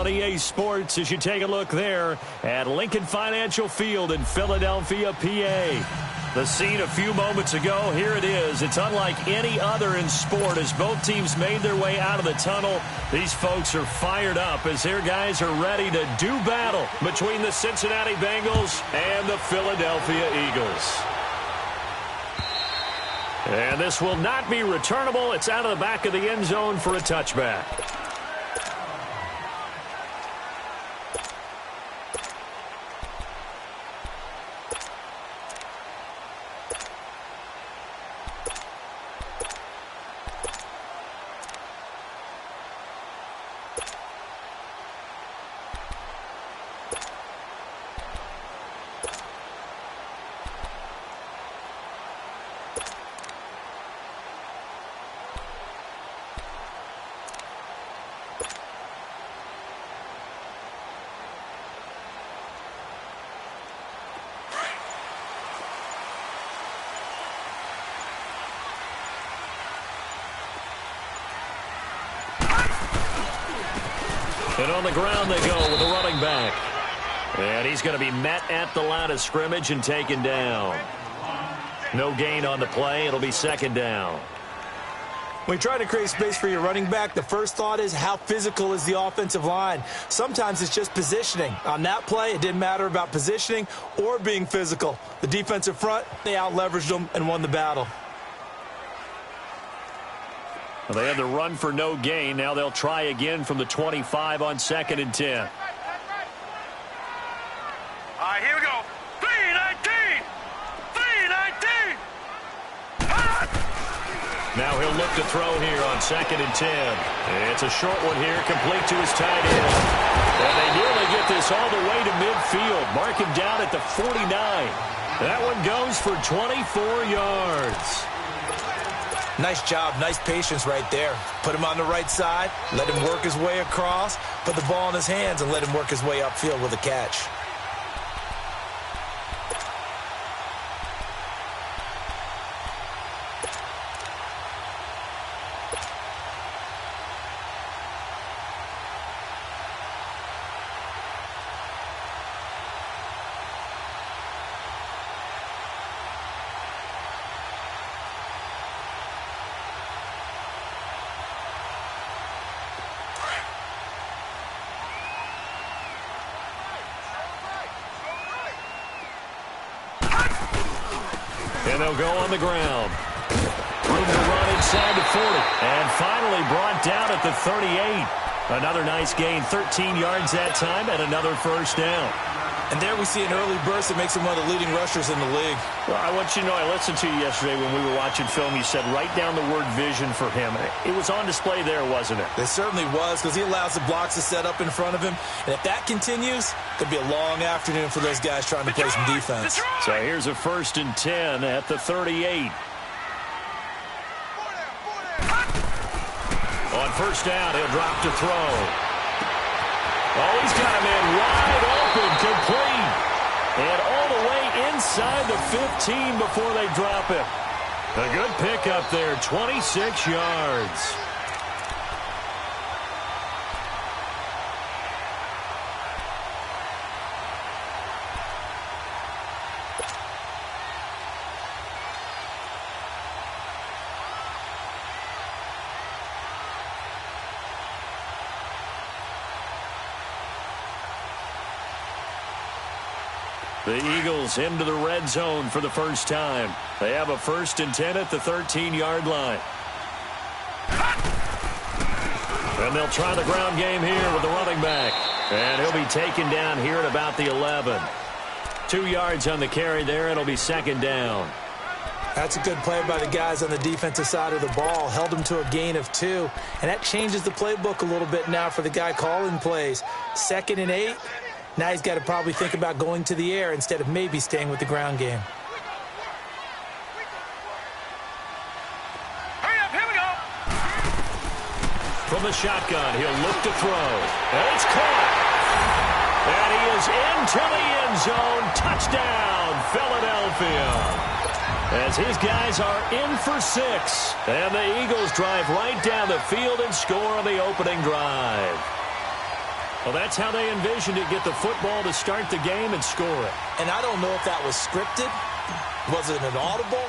EA Sports as you take a look there at Lincoln Financial Field in Philadelphia, PA. The scene a few moments ago, here it is. It's unlike any other in sport as both teams made their way out of the tunnel. These folks are fired up as their guys are ready to do battle between the Cincinnati Bengals and the Philadelphia Eagles. And this will not be returnable. It's out of the back of the end zone for a touchback. And on the ground they go with the running back. And he's going to be met at the line of scrimmage and taken down. No gain on the play. It'll be second down. When you try to create space for your running back, the first thought is how physical is the offensive line. Sometimes it's just positioning. On that play, it didn't matter about positioning or being physical. The defensive front, they out-leveraged them and won the battle. Well, they had the run for no gain. Now they'll try again from the 25 on 2nd and 10. All right, here we go. 3-19! 3-19! Now he'll look to throw here on 2nd and 10. It's a short one here, complete to his tight end. And they nearly get this all the way to midfield. Mark him down at the 49. That one goes for 24 yards. Nice job, nice patience right there. Put him on the right side, let him work his way across, put the ball in his hands, and let him work his way upfield with a catch. And they'll go on the ground. Room to run inside the 40. And finally brought down at the 38. Another nice gain, 13 yards that time, and another first down. And there we see an early burst that makes him one of the leading rushers in the league. Well, I want you to know, I listened to you yesterday when we were watching film. You said write down the word vision for him. It was on display there, wasn't it? It certainly was, because he allows the blocks to set up in front of him. And if that continues, could be a long afternoon for those guys trying to play some defense. So here's a 1st and 10 at the 38. On first down, he'll drop to throw. Oh, he's got him in wide open, complete. And all the way inside the 15 before they drop it. A good pickup there, 26 yards. The Eagles into the red zone for the first time. They have a 1st and 10 at the 13-yard line. And they'll try the ground game here with the running back. And he'll be taken down here at about the 11. 2 yards on the carry there. It'll be second down. That's a good play by the guys on the defensive side of the ball. Held him to a gain of 2. And that changes the playbook a little bit now for the guy calling plays. 2nd and 8. Now he's got to probably think about going to the air instead of maybe staying with the ground game. Hurry up, here we go. From the shotgun, he'll look to throw. And it's caught. And he is into the end zone. Touchdown, Philadelphia. As his guys are in for 6. And the Eagles drive right down the field and score on the opening drive. Well, that's how they envisioned it, get the football to start the game and score it. And I don't know if that was scripted. Was it an audible?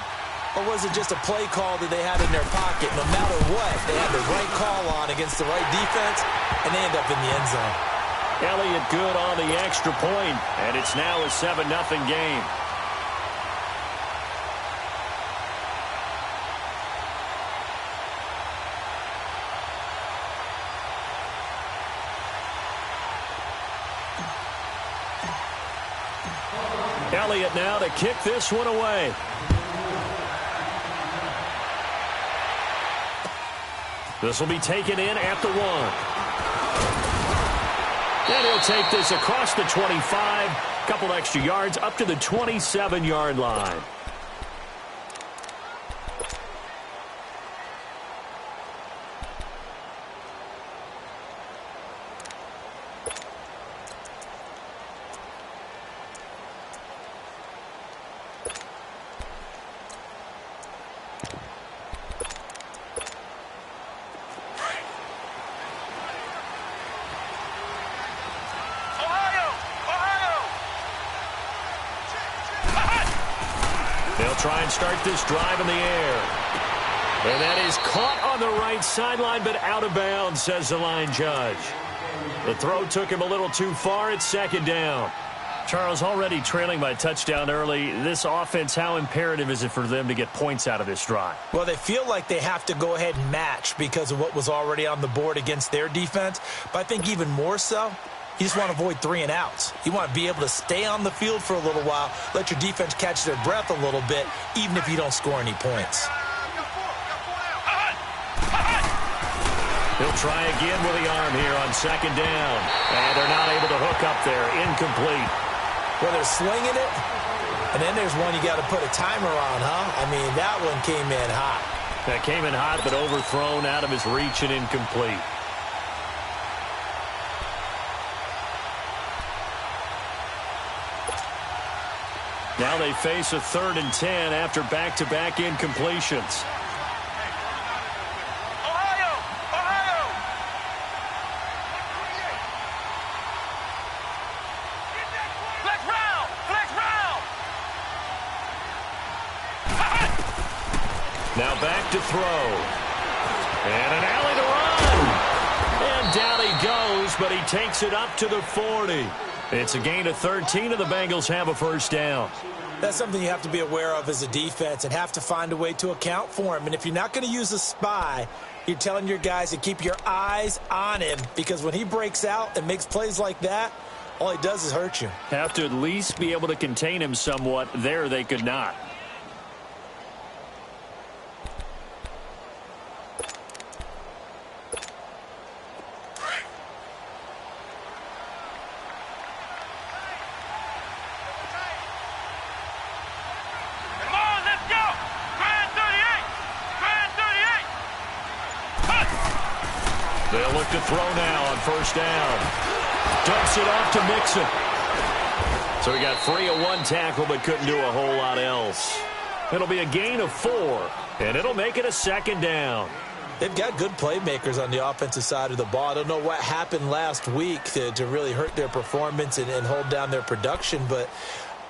Or was it just a play call that they had in their pocket? No matter what, they had the right call on against the right defense, and they end up in the end zone. Elliott good on the extra point, and it's now a 7-0 game. Elliott now to kick this one away. This will be taken in at the 1. And he'll take this across the 25. Couple extra yards up to the 27-yard line. Try and start this drive in the air. And that is caught on the right sideline, but out of bounds, says the line judge. The throw took him a little too far. It's 2nd down. Charles, already trailing by touchdown early. This offense, how imperative is it for them to get points out of this drive? Well, they feel like they have to go ahead and match because of what was already on the board against their defense. But I think even more so, you just want to avoid 3 and outs. You want to be able to stay on the field for a little while, let your defense catch their breath a little bit, even if you don't score any points. He'll try again with the arm here on 2nd down. And they're not able to hook up there. Incomplete. Well, they're slinging it, and then there's one you got to put a timer on, huh? I mean, that one came in hot. That came in hot, but overthrown out of his reach and incomplete. Now they face a 3rd and 10 after back-to-back incompletions. Ohio! Ohio! Flex round! Flex round! Now back to throw. And an alley to run. And down he goes, but he takes it up to the 40. It's a gain of 13, and the Bengals have a 1st down. That's something you have to be aware of as a defense and have to find a way to account for him. And if you're not going to use a spy, you're telling your guys to keep your eyes on him, because when he breaks out and makes plays like that, all he does is hurt you. Have to at least be able to contain him somewhat. There they could not. They'll look to throw now on 1st down. Dumps it off to Mixon. So he got free of 1 tackle but couldn't do a whole lot else. It'll be a gain of 4, and it'll make it a 2nd down. They've got good playmakers on the offensive side of the ball. I don't know what happened last week to really hurt their performance and hold down their production, but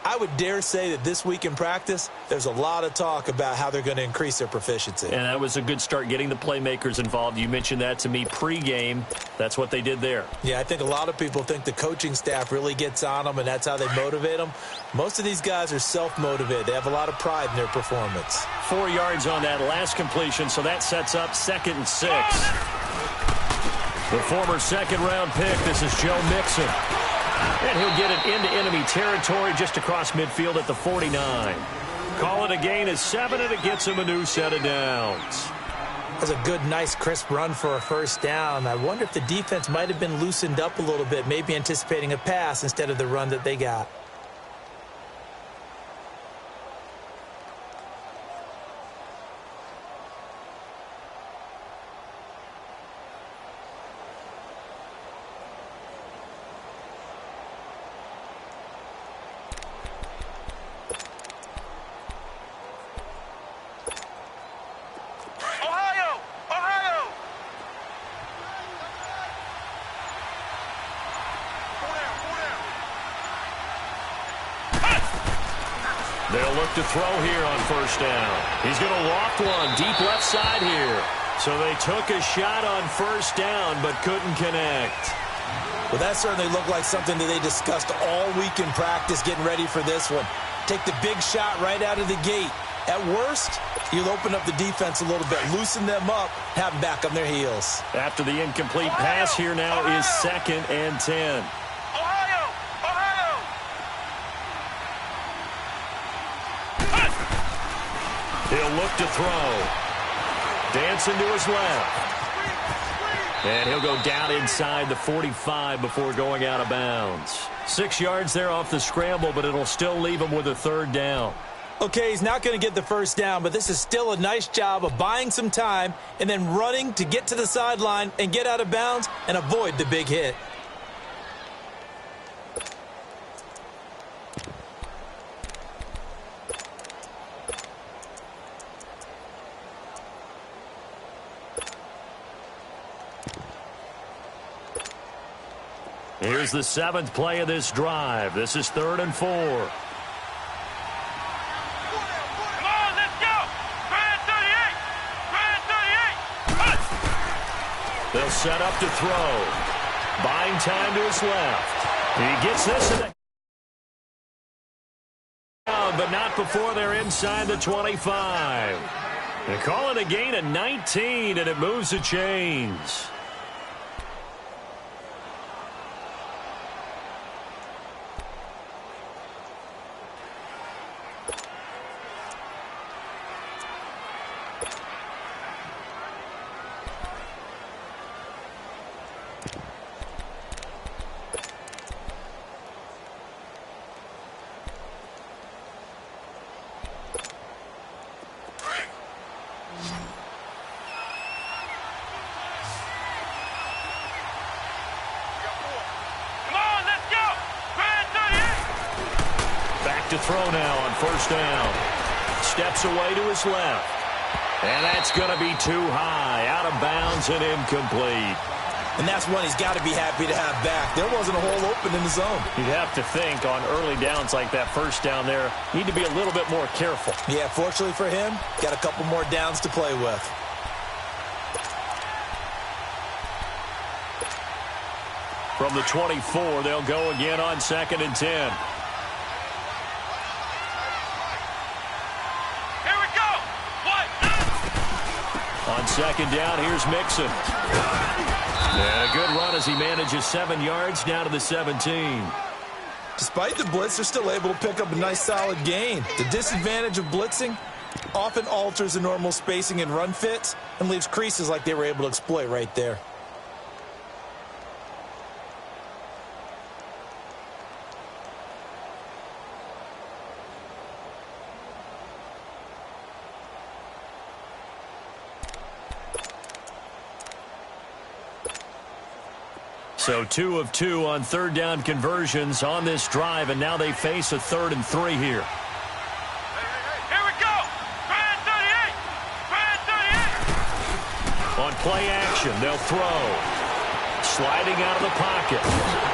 I would dare say that this week in practice, there's a lot of talk about how they're going to increase their proficiency. And that was a good start, getting the playmakers involved. You mentioned that to me pregame. That's what they did there. Yeah, I think a lot of people think the coaching staff really gets on them, and that's how they motivate them. Most of these guys are self-motivated. They have a lot of pride in their performance. 4 yards on that last completion, so that sets up 2nd and 6. The former 2nd-round pick, this is Joe Mixon. And he'll get it into enemy territory just across midfield at the 49. Call it a gain of 7, and it gets him a new set of downs. That's a good, nice, crisp run for a 1st down. I wonder if the defense might have been loosened up a little bit, maybe anticipating a pass instead of the run that they got. They'll look to throw here on first down. He's going to loft one deep left side here. So they took a shot on first down but couldn't connect. Well, that certainly looked like something that they discussed all week in practice getting ready for this one. Take the big shot right out of the gate. At worst, you'll open up the defense a little bit, loosen them up, have them back on their heels. After the incomplete pass here now is 2nd and 10. He'll look to throw. Dancing to his left. And he'll go down inside the 45 before going out of bounds. 6 yards there off the scramble, but it'll still leave him with a 3rd down. Okay, he's not going to get the first down, but this is still a nice job of buying some time and then running to get to the sideline and get out of bounds and avoid the big hit. Here's the 7th play of this drive. This is 3rd and 4. Come on, let's go! Grand 38! Grand 38! They'll set up to throw. Buying time to his left. He gets this in the but not before they're inside the 25. They call it a gain of 19, and it moves the chains. To throw now on first down. Steps away to his left. And that's going to be too high. Out of bounds and incomplete. And that's one he's got to be happy to have back. There wasn't a hole open in the zone. You'd have to think on early downs like that first down there, need to be a little bit more careful. Yeah, fortunately for him, got a couple more downs to play with. From the 24, they'll go again on 2nd and 10. On 2nd down, here's Mixon. And a good run as he manages 7 yards down to the 17. Despite the blitz, they're still able to pick up a nice solid gain. The disadvantage of blitzing often alters the normal spacing and run fits and leaves creases like they were able to exploit right there. So 2 of 2 on 3rd down conversions on this drive, and now they face a 3rd and 3 here. Here we go! Grand 38! Grand 38! On play action, they'll throw. Sliding out of the pocket.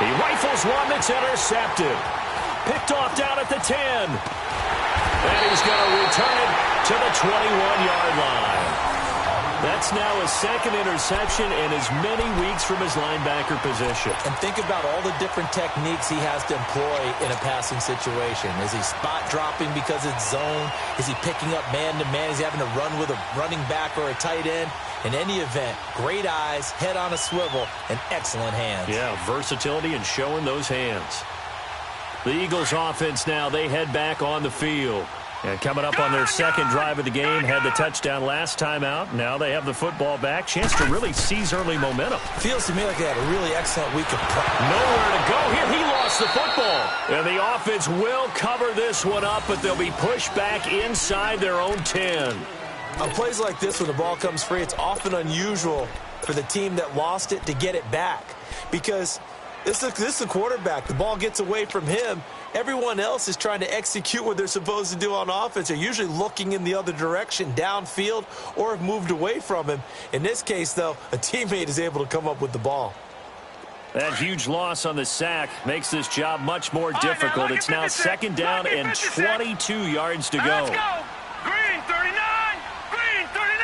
He rifles one that's intercepted. Picked off down at the 10. And he's going to return it to the 21-yard line. That's now his 2nd interception in as many weeks from his linebacker position. And think about all the different techniques he has to employ in a passing situation. Is he spot dropping because it's zone? Is he picking up man-to-man? Is he having to run with a running back or a tight end? In any event, great eyes, head on a swivel, and excellent hands. Yeah, versatility and showing those hands. The Eagles offense now, they head back on the field. And coming up on their 2nd drive of the game, had the touchdown last time out. Now they have the football back. Chance to really seize early momentum. Feels to me like they had a really excellent week of practice. Nowhere to go here. He lost the football. And the offense will cover this one up, but they'll be pushed back inside their own 10. On plays like this, when the ball comes free, it's often unusual for the team that lost it to get it back. Because this is the quarterback. The ball gets away from him. Everyone else is trying to execute what they're supposed to do on offense. They're usually looking in the other direction, downfield, or have moved away from him. In this case, though, a teammate is able to come up with the ball. That huge loss on the sack makes this job much more difficult. It's now second down and 22 yards to go. Let's go. Green 39. Green 39.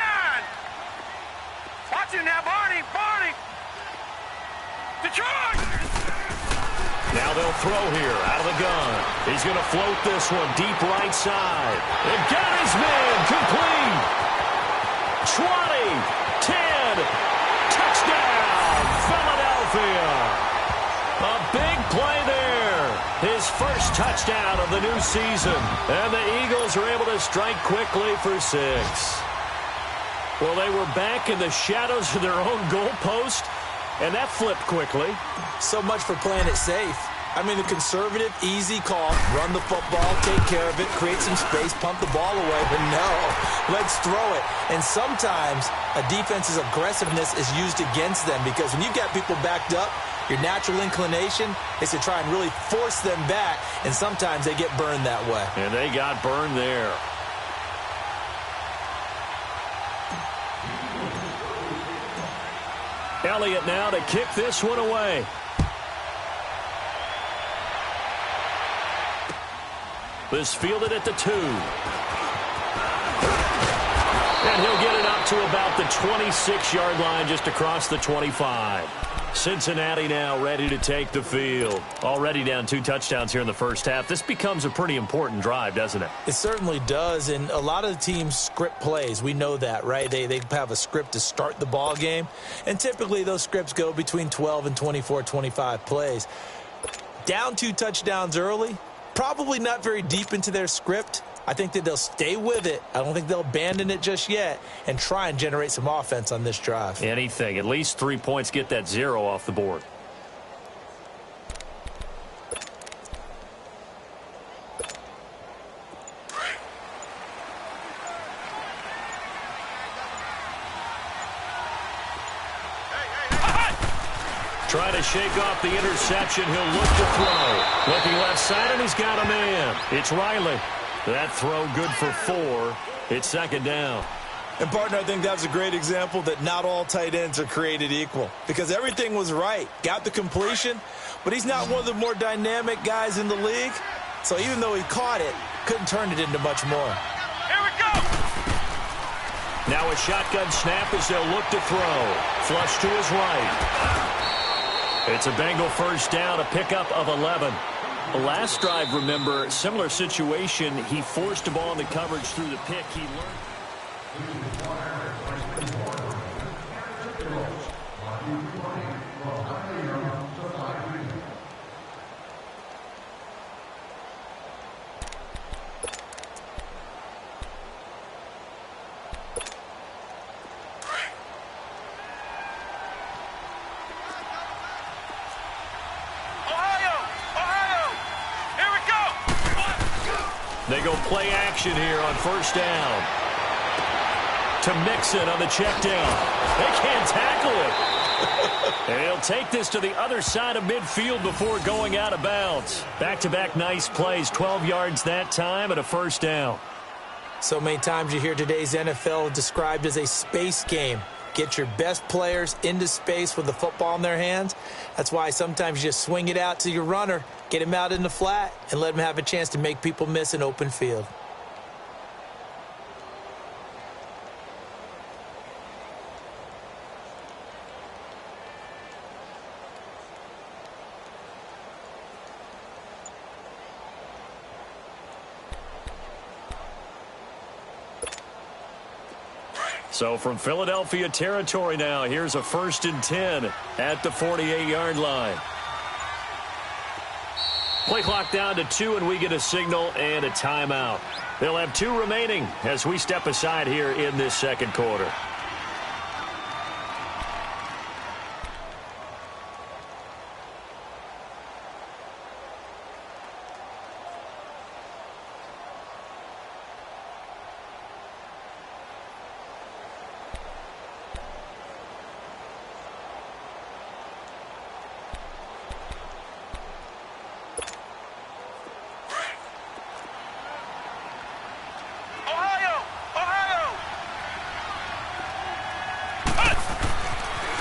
Watch him now, Barney. Barney. Detroit. Now they'll throw here out of the gun. He's going to float this one deep right side. And got his man complete. 20, 10, touchdown, Philadelphia. A big play there. His first touchdown of the new season. And the Eagles are able to strike quickly for 6. Well, they were back in the shadows of their own goalpost, and that flipped quickly. So much for playing it safe. I mean, the conservative, easy call, run the football, take care of it, create some space, pump the ball away. But no, let's throw it. And sometimes a defense's aggressiveness is used against them because when you've got people backed up, your natural inclination is to try and really force them back, and sometimes they get burned that way. And they got burned there. Elliott now to kick this one away. This fielded at the 2. And he'll get it up to about the 26-yard line, just across the 25. Cincinnati now ready to take the field. Already down 2 touchdowns here in the first half. This becomes a pretty important drive, doesn't it? It certainly does, and a lot of the teams script plays. We know that, right? They have a script to start the ball game, and typically those scripts go between 12 and 24, 25 plays. Down 2 touchdowns early, probably not very deep into their script. I think that they'll stay with it. I don't think they'll abandon it just yet and try and generate some offense on this drive. Anything. At least 3 points, get that 0 off the board. Trying to shake off the interception. He'll look to throw. Looking left side, and he's got a man. It's Riley. That throw good for 4. It's second down. And, partner, I think that's a great example that not all tight ends are created equal because everything was right. Got the completion, but he's not one of the more dynamic guys in the league. So even though he caught it, couldn't turn it into much more. Here we go. Now a shotgun snap as they'll look to throw. Flush to his right. It's a Bengal first down, a pickup of 11. The last drive, remember, similar situation. He forced a ball into coverage through the pick. He learned. They go play action here on first down. To Mixon on the check down. They can't tackle it. And he'll take this to the other side of midfield before going out of bounds. Back-to-back nice plays. 12 yards that time and a first down. So many times you hear today's NFL described as a space game. Get your best players into space with the football in their hands. That's why sometimes you just swing it out to your runner, get him out in the flat, and let him have a chance to make people miss an open field. So from Philadelphia territory now, here's a 1st and 10 at the 48-yard line. Play clock down to 2, and we get a signal and a timeout. They'll have 2 remaining as we step aside here in this second quarter.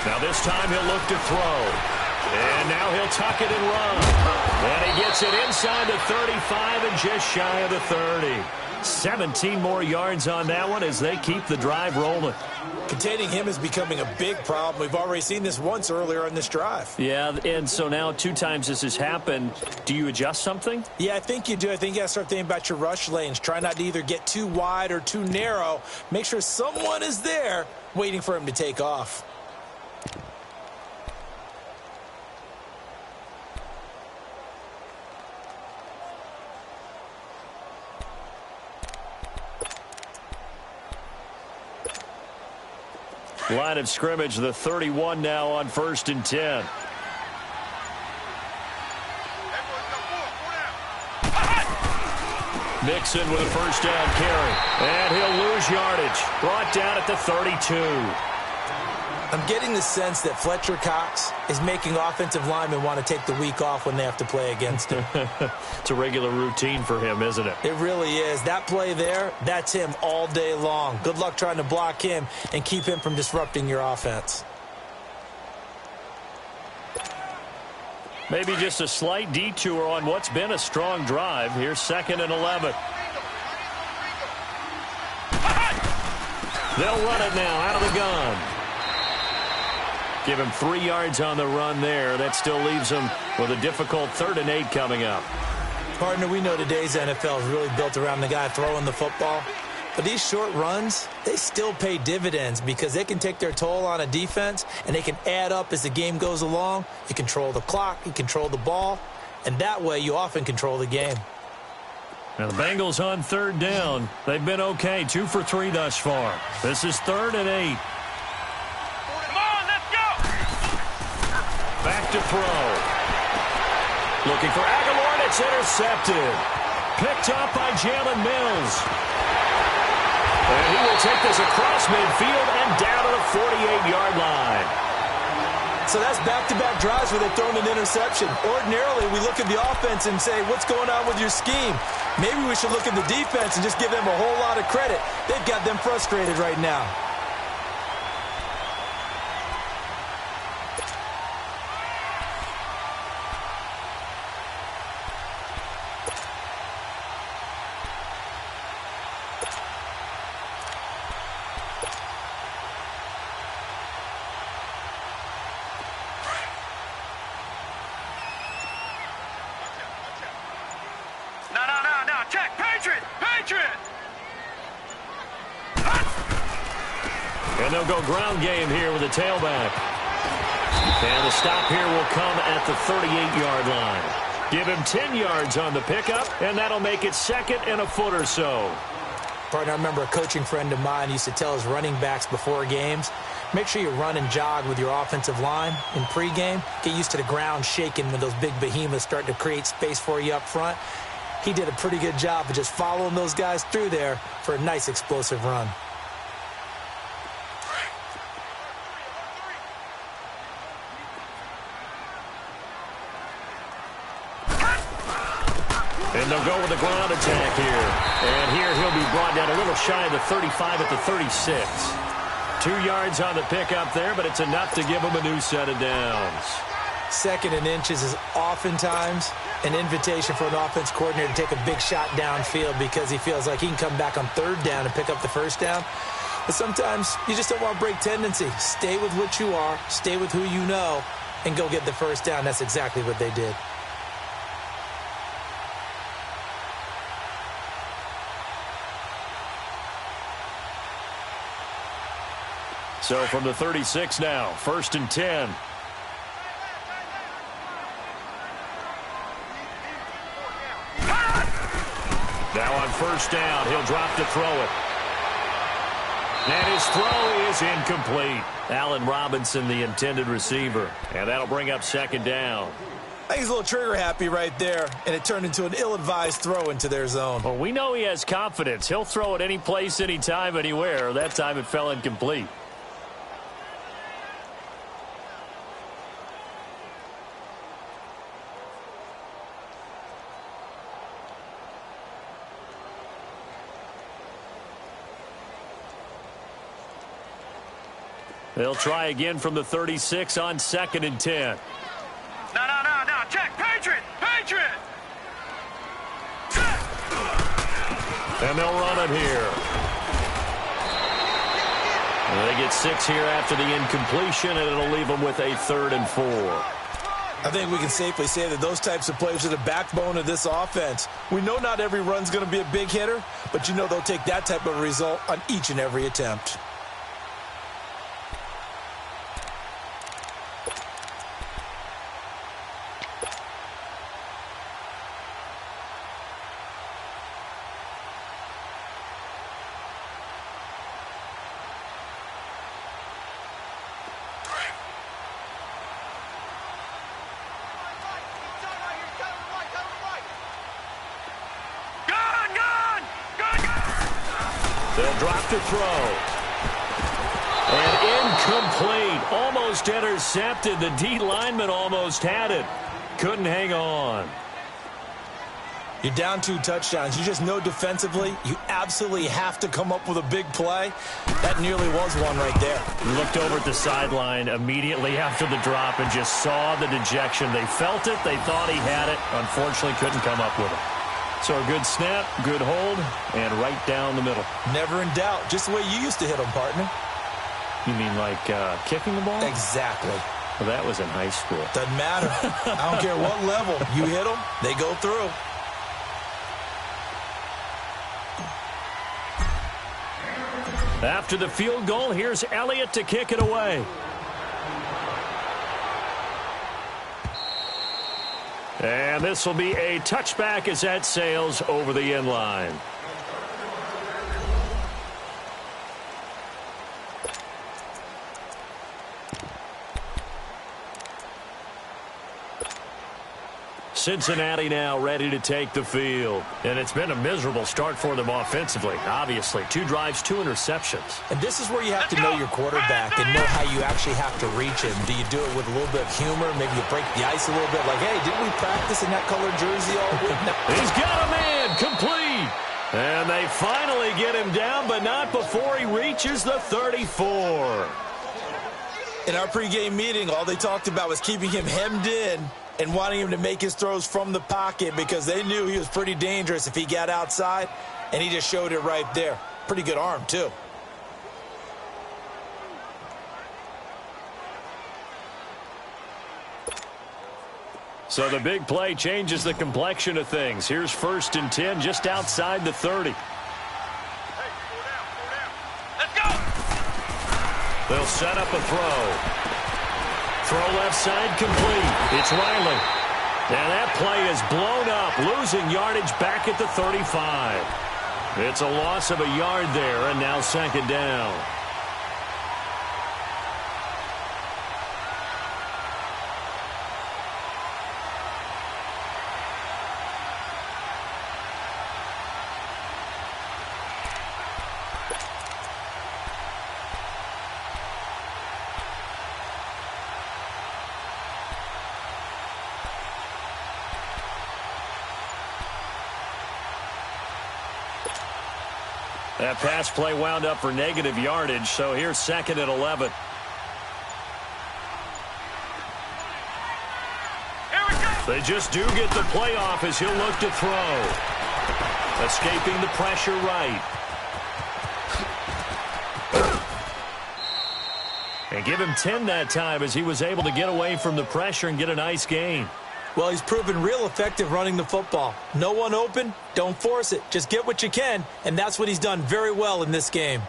Now this time he'll look to throw. And now he'll tuck it and run. And he gets it inside the 35 and just shy of the 30. 17 more yards on that one as they keep the drive rolling. Containing him is becoming a big problem. We've already seen this once earlier in this drive. Yeah, and so now 2 times this has happened. Do you adjust something? Yeah, I think you do. I think you got to start thinking about your rush lanes. Try not to either get too wide or too narrow. Make sure someone is there waiting for him to take off. Line of scrimmage, the 31 now on 1st and 10. Mixon with a first down carry. And he'll lose yardage. Brought down at the 32. I'm getting the sense that Fletcher Cox is making offensive linemen want to take the week off when they have to play against him. It's a regular routine for him, isn't it? It really is. That play there, that's him all day long. Good luck trying to block him and keep him from disrupting your offense. Maybe just a slight detour on what's been a strong drive. Here's 2nd and 11. They'll run it now out of the gun. Give him 3 yards on the run there. That still leaves him with a difficult 3rd and 8 coming up. Partner, we know today's NFL is really built around the guy throwing the football. But these short runs, they still pay dividends because they can take their toll on a defense and they can add up as the game goes along. You control the clock, you control the ball, and that way you often control the game. Now the Bengals on 3rd down. They've been okay, 2 for 3 thus far. This is 3rd and 8. Back to throw. Looking for Aguilar, and it's intercepted. Picked up by Jalen Mills. And he will take this across midfield and down to the 48-yard line. So that's back-to-back drives where they've thrown an interception. Ordinarily, we look at the offense and say, what's going on with your scheme? Maybe we should look at the defense and just give them a whole lot of credit. They've got them frustrated right now. Check, Patriot! Patriot! And they'll go ground game here with a tailback. And the stop here will come at the 38-yard line. Give him 10 yards on the pickup, and that'll make it 2nd and a foot or so. Partner, I remember a coaching friend of mine used to tell his running backs before games, make sure you run and jog with your offensive line in pregame. Get used to the ground shaking when those big behemoths start to create space for you up front. He did a pretty good job of just following those guys through there for a nice explosive run. And they'll go with the ground attack here. And here he'll be brought down a little shy of the 35 at the 36. 2 yards on the pickup there, but it's enough to give him a new set of downs. 2nd and inches is oftentimes an invitation for an offense coordinator to take a big shot downfield because he feels like he can come back on 3rd down and pick up the 1st down. But sometimes you just don't want to break tendency. Stay with what you are, stay with who you know, and go get the 1st down. That's exactly what they did. So from the 36 now, 1st and 10. Now on 1st down, he'll drop to throw it. And his throw is incomplete. Allen Robinson, the intended receiver. And that'll bring up 2nd down. I think he's a little trigger happy right there, and it turned into an ill-advised throw into their zone. Well, we know he has confidence. He'll throw it any place, anytime, anywhere. That time it fell incomplete. They'll try again from the 36 on 2nd and 10. And they'll run it here. They get 6 here after the incompletion, and it'll leave them with a 3rd and 4. I think we can safely say that those types of plays are the backbone of this offense. We know not every run's going to be a big hitter, but you know they'll take that type of result on each and every attempt. They'll drop to throw. And incomplete. Almost intercepted. The D lineman almost had it. Couldn't hang on. You're down 2 touchdowns. You just know defensively you absolutely have to come up with a big play. That nearly was one right there. He looked over at the sideline immediately after the drop and just saw the dejection. They felt it. They thought he had it. Unfortunately, couldn't come up with it. So a good snap, good hold, and right down the middle. Never in doubt. Just the way you used to hit them, partner. You mean like kicking the ball? Exactly. Well, that was in high school. Doesn't matter. I don't care what level. You hit them, they go through. After the field goal, here's Elliott to kick it away. And this will be a touchback as that sails over the end line. Cincinnati now ready to take the field. And it's been a miserable start for them offensively, obviously. 2 drives, 2 interceptions. And this is where you have to know your quarterback and know how you actually have to reach him. Do you do it with a little bit of humor? Maybe you break the ice a little bit like, hey, didn't we practice in that colored jersey all week? No. He's got a man, complete. And they finally get him down, but not before he reaches the 34. In our pregame meeting, all they talked about was keeping him hemmed in and wanting him to make his throws from the pocket because they knew he was pretty dangerous if he got outside, and he just showed it right there. Pretty good arm, too. So the big play changes the complexion of things. Here's 1st and 10 just outside the 30. Let's go! They'll set up a throw. Throw left side complete. It's Riley. And that play is blown up, losing yardage back at the 35. It's a loss of a yard there, and now 2nd down. That pass play wound up for negative yardage, so here's 2nd and 11. They just do get the playoff as he'll look to throw. Escaping the pressure right. And give him 10 that time as he was able to get away from the pressure and get a nice gain. Well, he's proven real effective running the football. No one open, don't force it. Just get what you can, and that's what he's done very well in this game.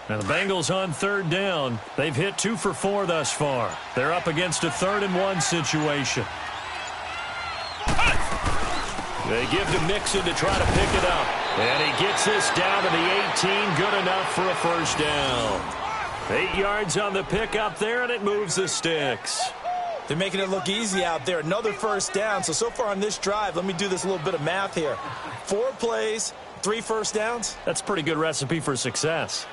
Now the Bengals on 3rd down. They've hit 2 for 4 thus far. They're up against a 3rd and 1 situation. They give to Mixon to try to pick it up. And he gets this down to the 18. Good enough for a 1st down. 8 yards on the pickup there, and it moves the sticks. They're making it look easy out there. Another 1st down. So far on this drive, let me do this little bit of math here. 4 plays, 3 1st downs. That's a pretty good recipe for success.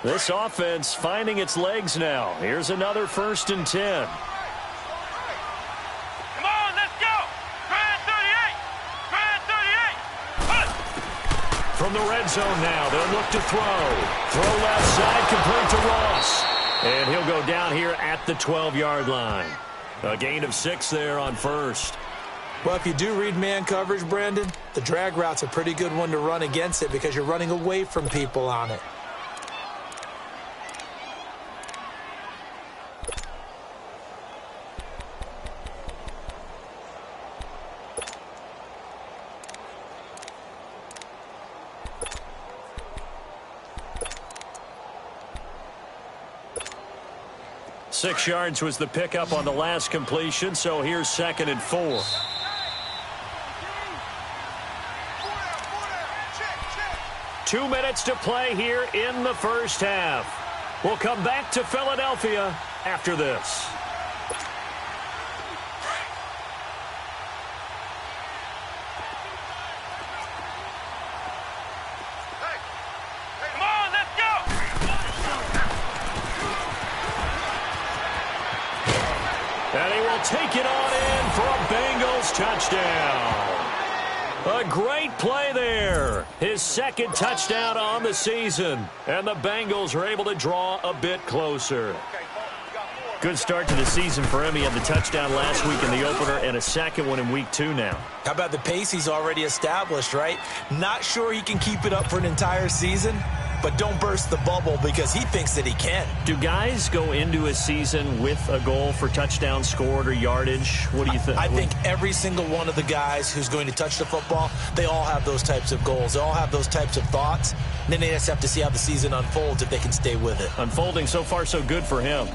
This offense finding its legs now. Here's another 1st and 10. zone now. They'll look to throw. Throw left side, complete to Ross. And he'll go down here at the 12-yard line. A gain of 6 there on first. Well, if you do read man coverage, Brandon, the drag route's a pretty good one to run against it because you're running away from people on it. Six yards was the pickup on the last completion, so here's 2nd and 4. Two minutes to play here in the first half. We'll come back to Philadelphia after this. Come on, let's go! And he will take it on in for a Bengals touchdown. A great play there. His 2nd touchdown on the season. And the Bengals are able to draw a bit closer. Good start to the season for him. He had the touchdown last week in the opener and a 2nd one in week 2 now. How about the pace he's already established, right? Not sure he can keep it up for an entire season, but don't burst the bubble because he thinks that he can. Do guys go into a season with a goal for touchdown scored or yardage? What do you think? I think every single one of the guys who's going to touch the football, they all have those types of goals. They all have those types of thoughts. And then they just have to see how the season unfolds if they can stay with it. Unfolding so far so good for him.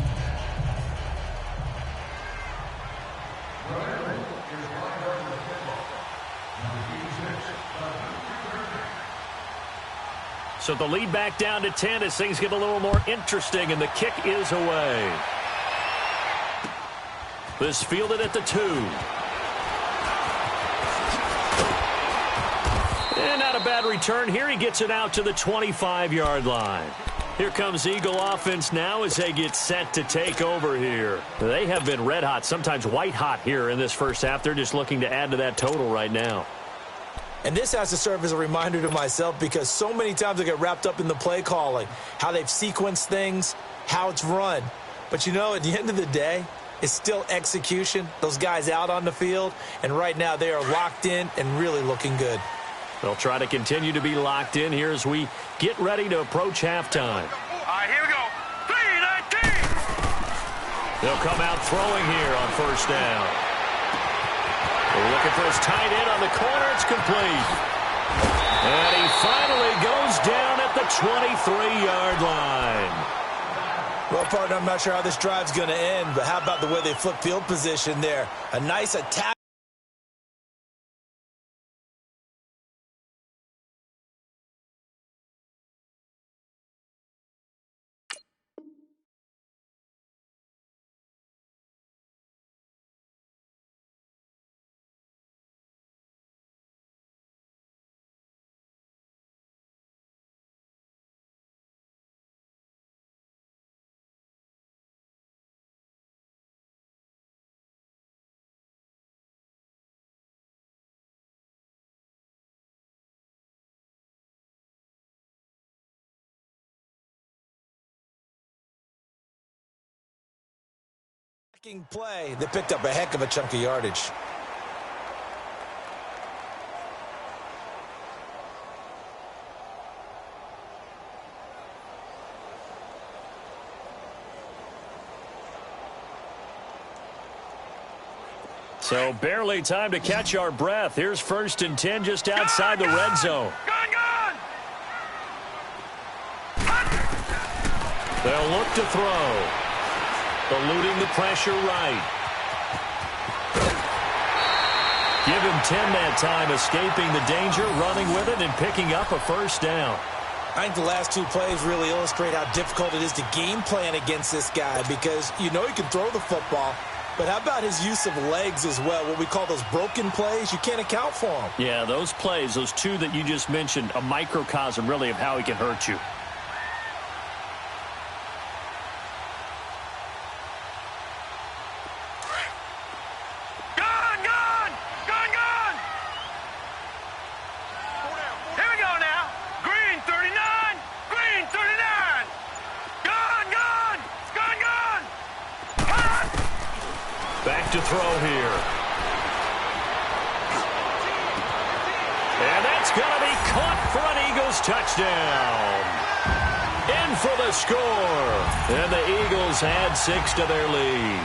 So the lead back down to 10 as things get a little more interesting, and the kick is away. This fielded at the 2. And not a bad return. Here he gets it out to the 25-yard line. Here comes Eagle offense now as they get set to take over here. They have been red hot, sometimes white hot here in this first half. They're just looking to add to that total right now. And this has to serve as a reminder to myself because so many times I get wrapped up in the play calling, how they've sequenced things, how it's run. But, you know, at the end of the day, it's still execution. Those guys out on the field, and right now they are locked in and really looking good. They'll try to continue to be locked in here as we get ready to approach halftime. All right, here we go. 3-19. They'll come out throwing here on first down. They're looking for his tight end on the corner. It's complete. And he finally goes down at the 23-yard line. Well, partner, I'm not sure how this drive's going to end, but how about the way they flip field position there? A nice attack. Play that picked up a heck of a chunk of yardage. So barely time to catch our breath. Here's 1st and 10 just outside the red zone. Gun! They'll look to throw. Eluding the pressure right. Give him 10 that time, escaping the danger, running with it, and picking up a first down. I think the last 2 plays really illustrate how difficult it is to game plan against this guy because you know he can throw the football, but how about his use of legs as well? What we call those broken plays, you can't account for them. Yeah, those plays, those 2 that you just mentioned, a microcosm really of how he can hurt you. Here we go now. Green. to throw here. And that's going to be caught for an Eagles touchdown. In for the score. And the Eagles add 6 to their lead.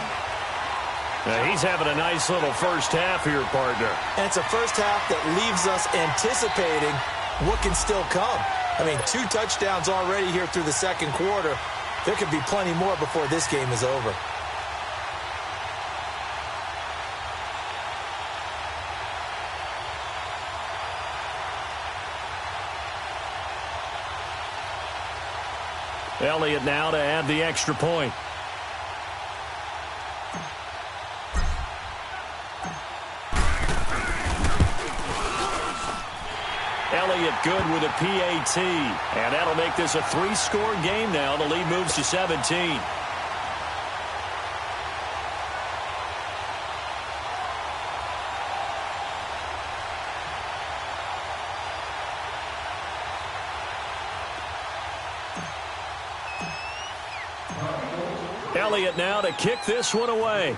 Now, he's having a nice little first half here, partner. And it's a first half that leaves us anticipating what can still come. I mean, 2 touchdowns already here through the second quarter. There could be plenty more before this game is over. Elliott now to add the extra point. Elliott good with a PAT. And that'll make this a 3-score game now. The lead moves to 17. Elliott now to kick this one away.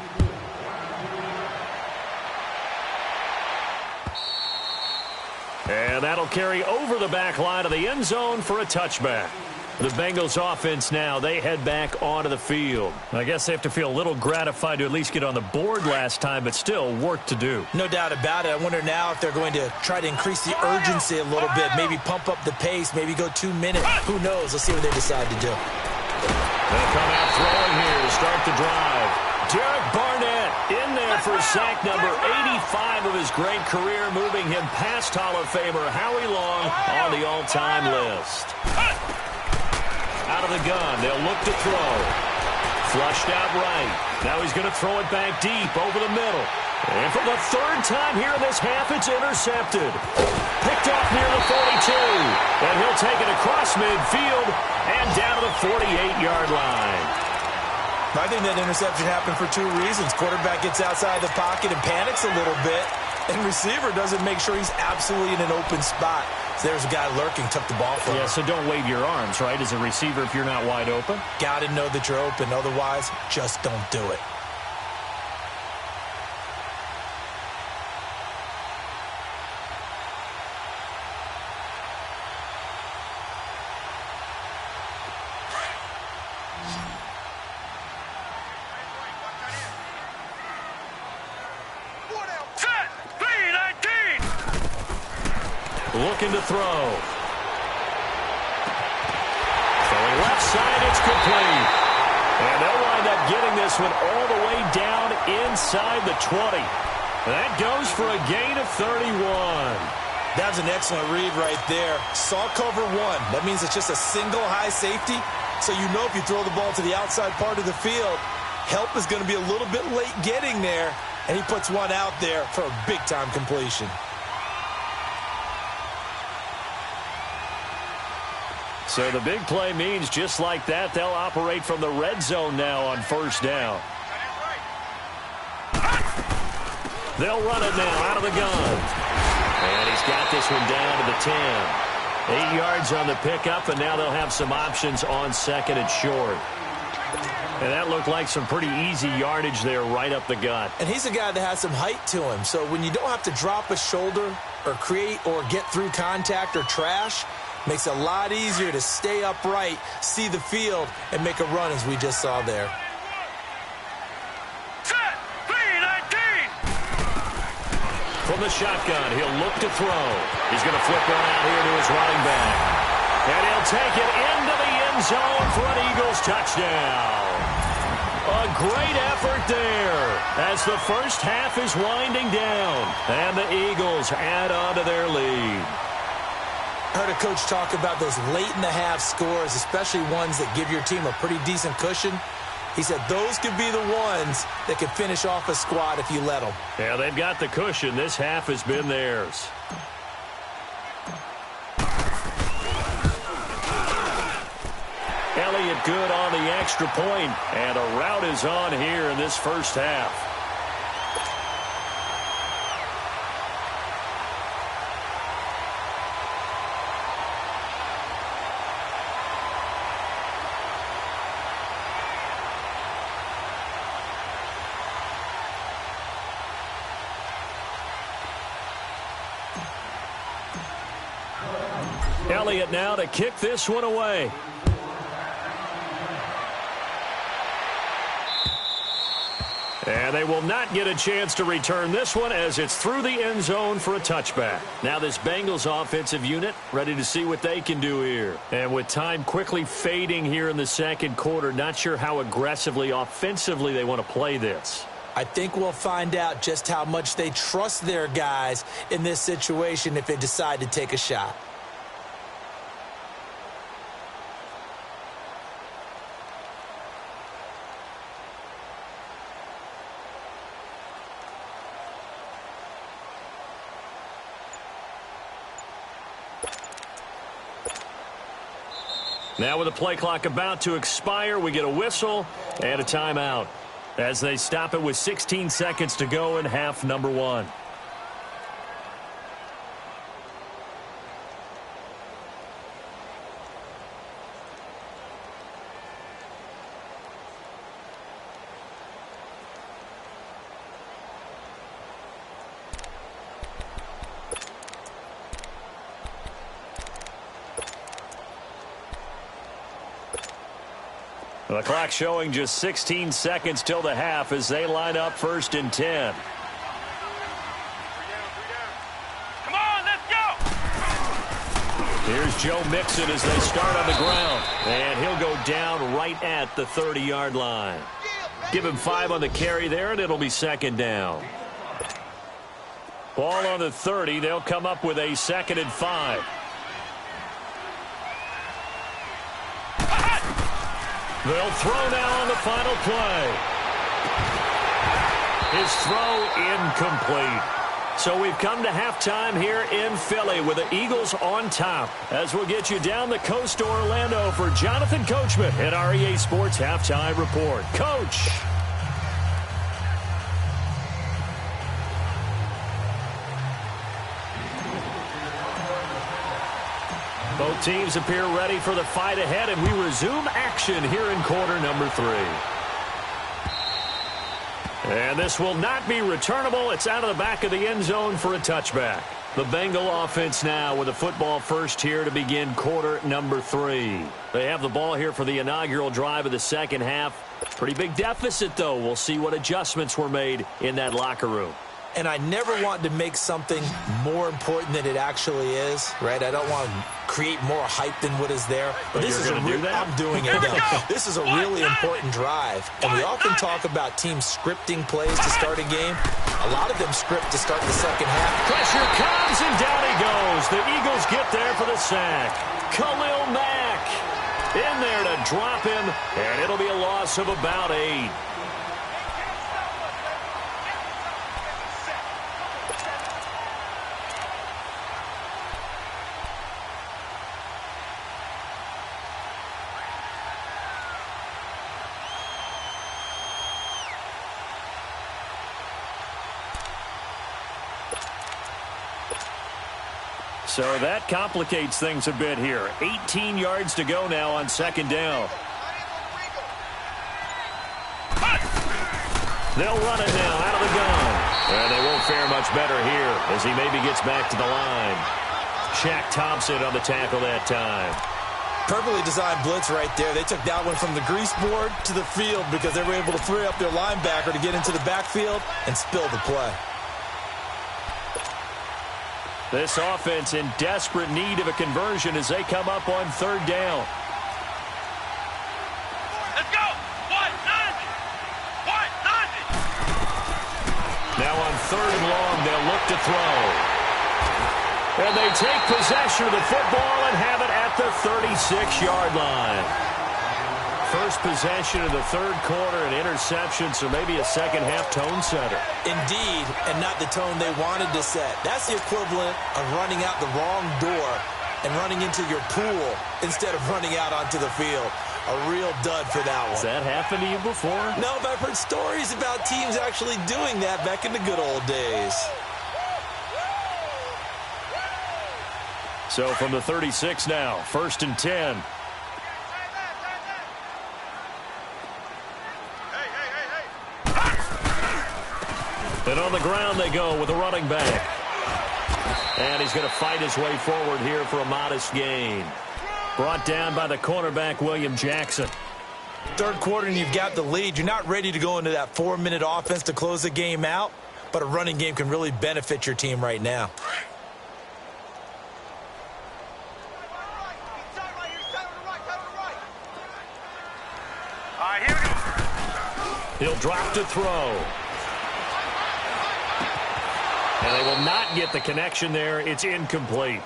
And that'll carry over the back line of the end zone for a touchback. The Bengals offense now, they head back onto the field. I guess they have to feel a little gratified to at least get on the board last time, but still work to do. No doubt about it. I wonder now if they're going to try to increase the urgency a little bit, maybe pump up the pace, maybe go 2 minutes. Who knows? Let's see what they decide to do. They'll come out throwing here to start the drive. Derek Barnett in there for sack number 85 of his great career, moving him past Hall of Famer Howie Long on the all-time list. Out of the gun, they'll look to throw. Flushed out right. Now he's going to throw it back deep over the middle. And for the 3rd time here in this half, it's intercepted. Picked off near the 42. And he'll take it across midfield and down to the 48-yard line. I think that interception happened for 2 reasons. Quarterback gets outside the pocket and panics a little bit, and receiver doesn't make sure he's absolutely in an open spot. So there's a guy lurking, took the ball from him. Yeah, so don't wave your arms, right, as a receiver if you're not wide open. Got to know that you're open. Otherwise, just don't do it. Looking to throw. Throwing left side, it's complete. And they'll wind up getting this one all the way down inside the 20. That goes for a gain of 31. That was an excellent read right there. Saw cover 1. That means it's just a single high safety. So you know if you throw the ball to the outside part of the field, help is going to be a little bit late getting there. And he puts one out there for a big-time completion. So the big play means just like that, they'll operate from the red zone now on 1st down. They'll run it now out of the gun. And he's got this one down to the 10. 8 yards on the pickup, and now they'll have some options on 2nd and short. And that looked like some pretty easy yardage there right up the gut. And he's a guy that has some height to him. So when you don't have to drop a shoulder or create or get through contact or trash, makes it a lot easier to stay upright, see the field, and make a run as we just saw there. Set, 3-19. From the shotgun, he'll look to throw. He's going to flip one out here to his running back. And he'll take it into the end zone for an Eagles touchdown. A great effort there as the first half is winding down. And the Eagles add on to their lead. I heard a coach talk about those late-in-the-half scores, especially ones that give your team a pretty decent cushion. He said those could be the ones that could finish off a squad if you let them. Yeah, they've got the cushion. This half has been theirs. Elliott good on the extra point, and a rout is on here in this first half. Elliott now to kick this one away. And they will not get a chance to return this one as it's through the end zone for a touchback. Now this Bengals offensive unit ready to see what they can do here. And with time quickly fading here in the second quarter, not sure how aggressively, offensively they want to play this. I think we'll find out just how much they trust their guys in this situation if they decide to take a shot. Now with the play clock about to expire, we get a whistle and a timeout as they stop it with 16 seconds to go in half number one. The clock showing just 16 seconds till the half as they line up 1st and 10. Come on, let's go! Here's Joe Mixon as they start on the ground. And he'll go down right at the 30-yard line. Give him 5 on the carry there, and it'll be 2nd down. Ball on the 30. They'll come up with a 2nd and 5. They'll throw now on the final play. His throw incomplete. So we've come to halftime here in Philly with the Eagles on top. As we'll get you down the coast to Orlando for Jonathan Coachman at our EA Sports Halftime Report. Coach. Both teams appear ready for the fight ahead, and we resume action here in quarter number 3. And this will not be returnable. It's out of the back of the end zone for a touchback. The Bengal offense now with a football first here to begin quarter number 3. They have the ball here for the inaugural drive of the second half. Pretty big deficit, though. We'll see what adjustments were made in that locker room. And I never want to make something more important than it actually is, right? I don't want to create more hype than what is there. But this is I'm doing it. This is a really important drive. And we often talk about teams scripting plays to start a game. A lot of them script to start the second half. Pressure comes, and down he goes. The Eagles get there for the sack. Khalil Mack in there to drop him, and it'll be a loss of about 8. So that complicates things a bit here. 18 yards to go now on 2nd down. They'll run it now out of the gun. And they won't fare much better here as he maybe gets back to the line. Shaq Thompson on the tackle that time. Perfectly designed blitz right there. They took that one from the grease board to the field because they were able to free up their linebacker to get into the backfield and spill the play. This offense in desperate need of a conversion as they come up on 3rd down. Let's go! 190! 190! Now on 3rd and long, they'll look to throw. And they take possession of the football and have it at the 36-yard line. First possession of the 3rd quarter, an interception, so maybe a second-half tone setter. Indeed, and not the tone they wanted to set. That's the equivalent of running out the wrong door and running into your pool instead of running out onto the field. A real dud for that one. Has that happened to you before? No, but I've heard stories about teams actually doing that back in the good old days. So from the 36 now, 1st and 10. And on the ground they go with a running back. And he's going to fight his way forward here for a modest gain. Brought down by the cornerback, William Jackson. Third quarter and you've got the lead. You're not ready to go into that 4-minute offense to close the game out, but a running game can really benefit your team right now. All right, here we go. He'll drop to throw. And they will not get the connection there. It's incomplete.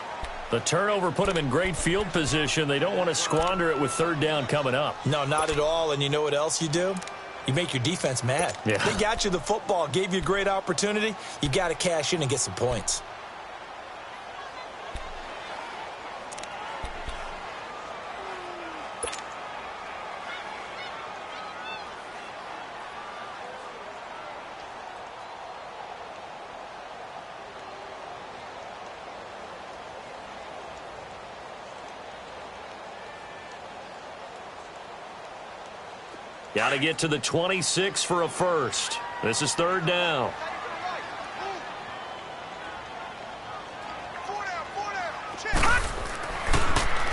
The turnover put him in great field position. They don't want to squander it with third down coming up. No, not at all. And you know what else you do? You make your defense mad. Yeah. They got you the football, gave you a great opportunity. You got to cash in and get some points. Got to get to the 26 for a first. This is third down.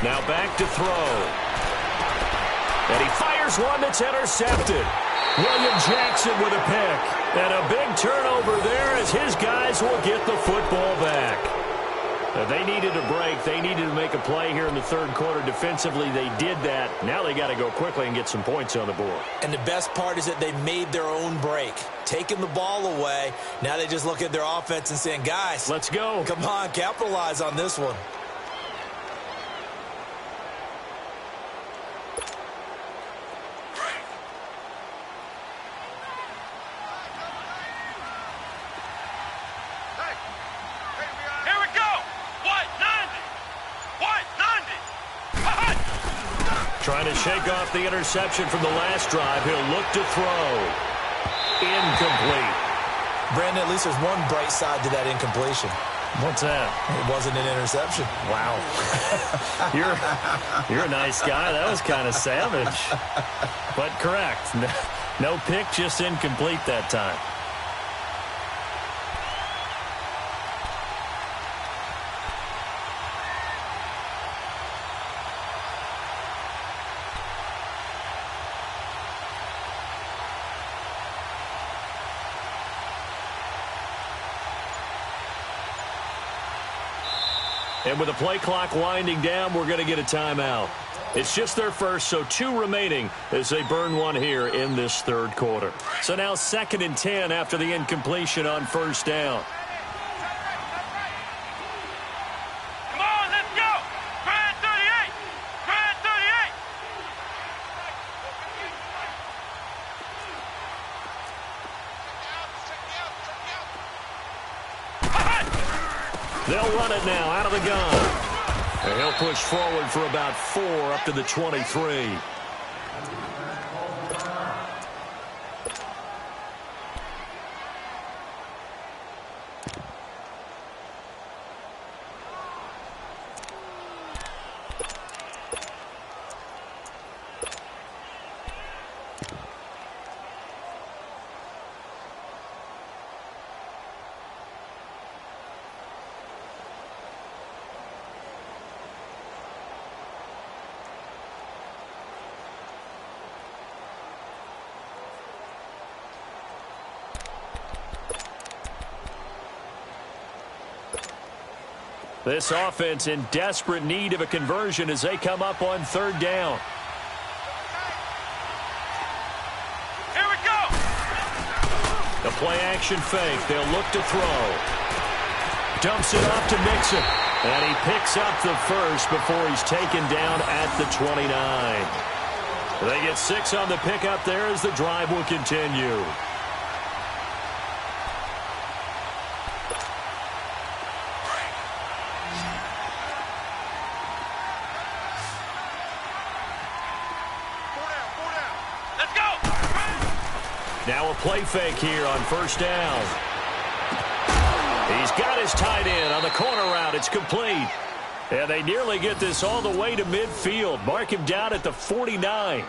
Now back to throw. And he fires one that's intercepted. William Jackson with a pick. And a big turnover there as his guys will get the football back. They needed a break. They needed to make a play here in the third quarter. Defensively, they did that. Now they got to go quickly and get some points on the board. And the best part is that they made their own break. Taking the ball away. Now they just look at their offense and saying, guys, let's go. Come on, capitalize on this one. Trying to shake off the interception from the last drive. He'll look to throw. Incomplete. Brandon, at least there's one bright side to that incompletion. What's that? It wasn't an interception. Wow. You're a nice guy. That was kind of savage. But correct. No pick, just incomplete that time. And with the play clock winding down, we're going to get a timeout. It's just their first, so 2 remaining as they burn one here in this third quarter. So now 2nd and 10 after the incompletion on first down. Come on, let's go. Grand 38. Grand 38. They'll run it now out of the gun. And he'll push forward for about 4 up to the 23. This offense in desperate need of a conversion as they come up on third down. Here we go. The play action fake. They'll look to throw. Dumps it off to Mixon. And he picks up the first before he's taken down at the 29. They get 6 on the pickup there as the drive will continue. Now a play fake here on first down. He's got his tight end on the corner route. It's complete. And they nearly get this all the way to midfield. Mark him down at the 49.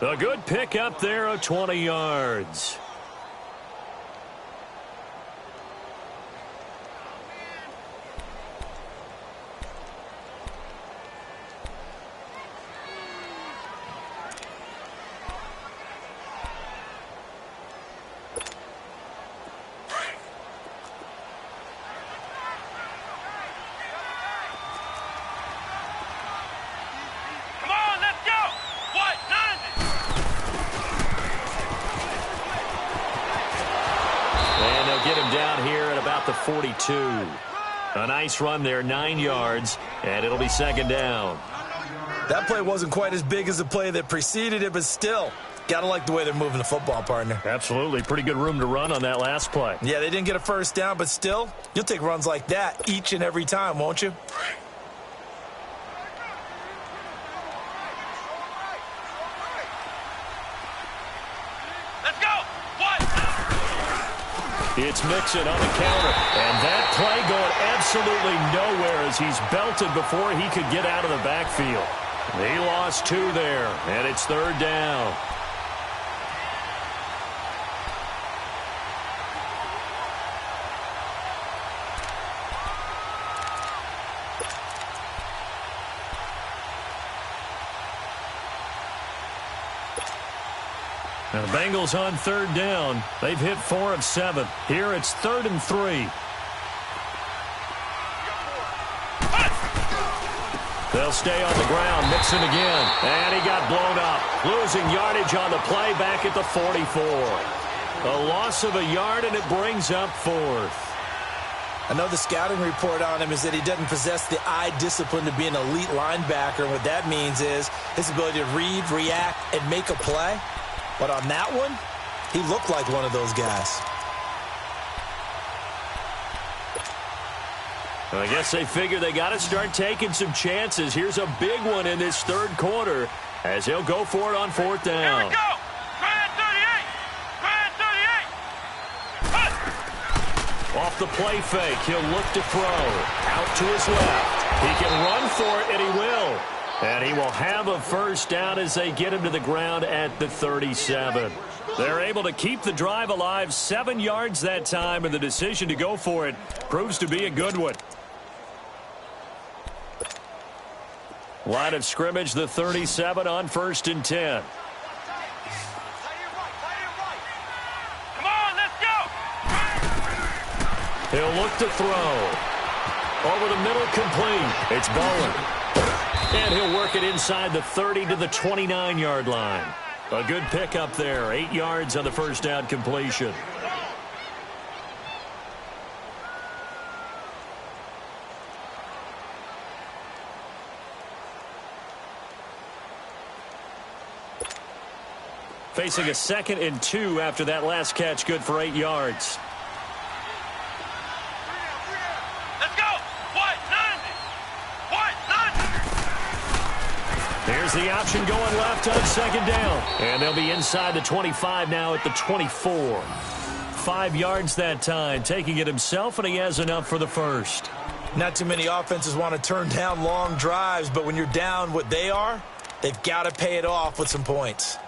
A good pick up there of 20 yards. at the 42. A nice run there, 9 yards, and it'll be second down. That play wasn't quite as big as the play that preceded it, but still, got to like the way they're moving the football, partner. Absolutely. Pretty good room to run on that last play. Yeah, they didn't get a first down, but still, you'll take runs like that each and every time, won't you? Let's go. What? It's Mixon on the counter, and that play going absolutely nowhere as he's belted before he could get out of the backfield. He lost 2 there, and it's third down. Now the Bengals on third down. They've hit 4 of 7. Here it's 3rd and 3. They'll stay on the ground. Mixon again. And he got blown up. Losing yardage on the play back at the 44. A loss of a yard, and it brings up 4th. I know the scouting report on him is that he doesn't possess the eye discipline to be an elite linebacker. And what that means is his ability to read, react, and make a play. But on that one, he looked like one of those guys. Well, I guess they figure they got to start taking some chances. Here's a big one in this third quarter as he'll go for it on 4th down. Here we go. Try 38. Try 38. Off the play fake, he'll look to throw. Out to his left. He can run for it, and he will. And he will have a first down as they get him to the ground at the 37. They're able to keep the drive alive, 7 yards that time, and the decision to go for it proves to be a good one. Line of scrimmage, the 37 on 1st and 10. Come on, let's go. He'll look to throw. Over the middle, complete. It's Bowen. And he'll work it inside the 30 to the 29-yard line. A good pickup there. 8 yards on the first down completion. Facing a 2nd and 2 after that last catch. Good for 8 yards. Let's go. What? 90. Here's the option going left on 2nd down. And they'll be inside the 25 now at the 24. 5 yards that time, taking it himself, and he has enough for the first. Not too many offenses want to turn down long drives, but when you're down what they are, they've got to pay it off with some points.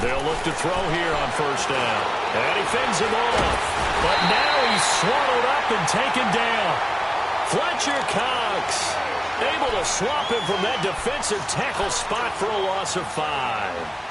They'll look to throw here on 1st down. And he fends him off. But now he's swallowed up and taken down. Fletcher Cox able to swap him from that defensive tackle spot for a loss of 5.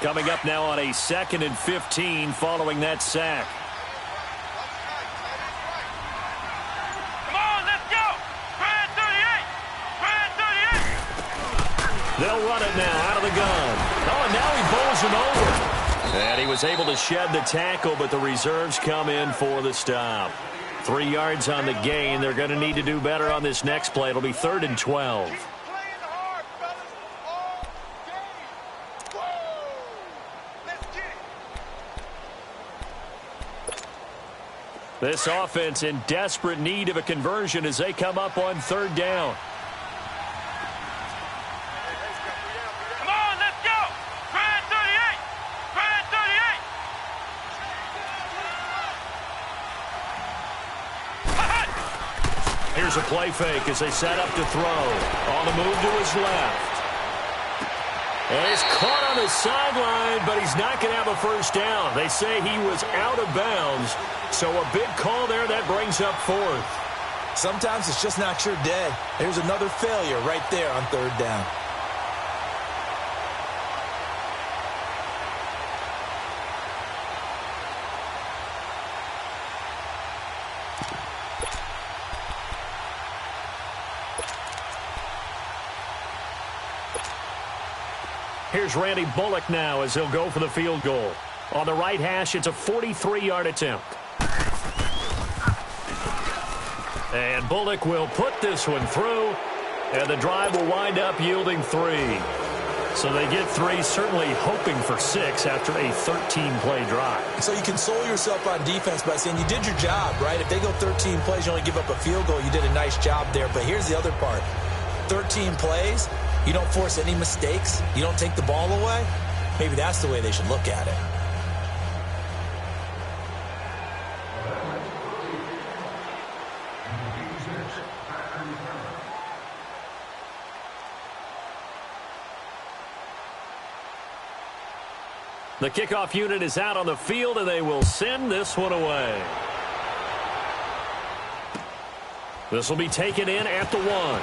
Coming up now on a 2nd and 15 following that sack. Come on, let's go. Try 38. They'll run it now out of the gun. Oh, and now he bowls him over. And he was able to shed the tackle, but the reserves come in for the stop. 3 yards on the gain. They're going to need to do better on this next play. It'll be 3rd and 12. This offense in desperate need of a conversion as they come up on 3rd down. Come on, let's go. Try 38. Try 38. Here's a play fake as they set up to throw. On the move to his left. And he's caught on the sideline, but he's not going to have a first down. They say he was out of bounds, so a big call there that brings up fourth. Sometimes it's just not your day. There's another failure right there on third down. Here's Randy Bullock now as he'll go for the field goal. On the right hash, it's a 43-yard attempt. And Bullock will put this one through, and the drive will wind up yielding 3. So they get 3, certainly hoping for 6 after a 13-play drive. So you console yourself on defense by saying you did your job, right? If they go 13 plays, you only give up a field goal, you did a nice job there. But here's the other part. 13 plays, you don't force any mistakes, you don't take the ball away. Maybe that's the way they should look at it. The kickoff unit is out on the field, and they will send this one away. This will be taken in at the 1.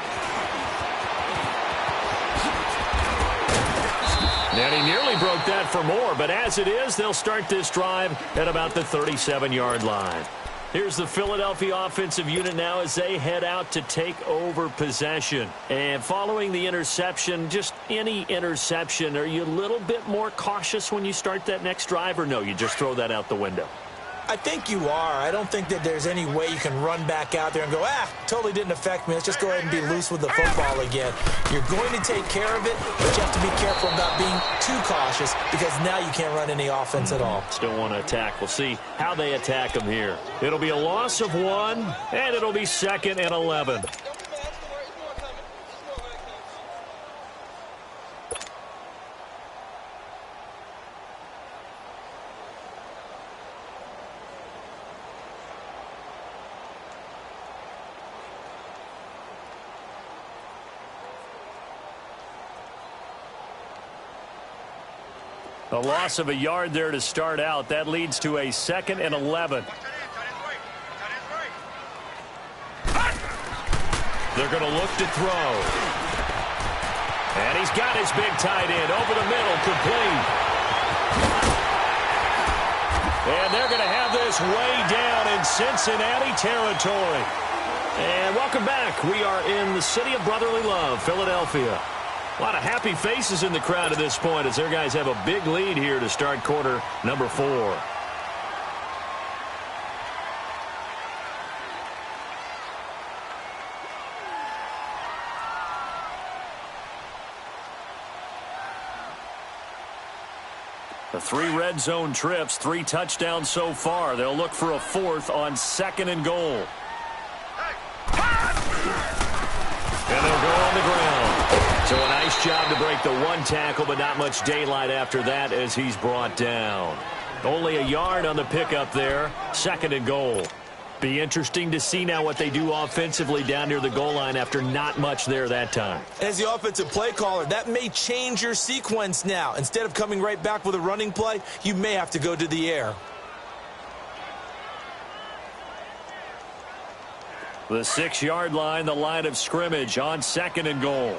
And he nearly broke that for more, but as it is, they'll start this drive at about the 37-yard line. Here's the Philadelphia offensive unit now as they head out to take over possession. And following the interception, just any interception, are you a little bit more cautious when you start that next drive, or no, you just throw that out the window? I think you are. I don't think that there's any way you can run back out there and go, totally didn't affect me. Let's just go ahead and be loose with the football again. You're going to take care of it, but you have to be careful about being too cautious because now you can't run any offense at all. Still want to attack. We'll see how they attack them here. It'll be a loss of 1, and it'll be 2nd and 11. A loss of a yard there to start out. That leads to a 2nd and 11. They're going to look to throw. And he's got his big tight end over the middle, complete. And they're going to have this way down in Cincinnati territory. And welcome back. We are in the city of brotherly love, Philadelphia. A lot of happy faces in the crowd at this point as their guys have a big lead here to start quarter number 4. The 3 red zone trips, 3 touchdowns so far. They'll look for a 4th on 2nd and goal. And they'll go on the ground. So a nice job to break the 1 tackle, but not much daylight after that as he's brought down. Only a yard on the pickup there. 2nd and goal. Be interesting to see now what they do offensively down near the goal line after not much there that time. As the offensive play caller, that may change your sequence now. Instead of coming right back with a running play, you may have to go to the air. The 6-yard line, the line of scrimmage on 2nd and goal.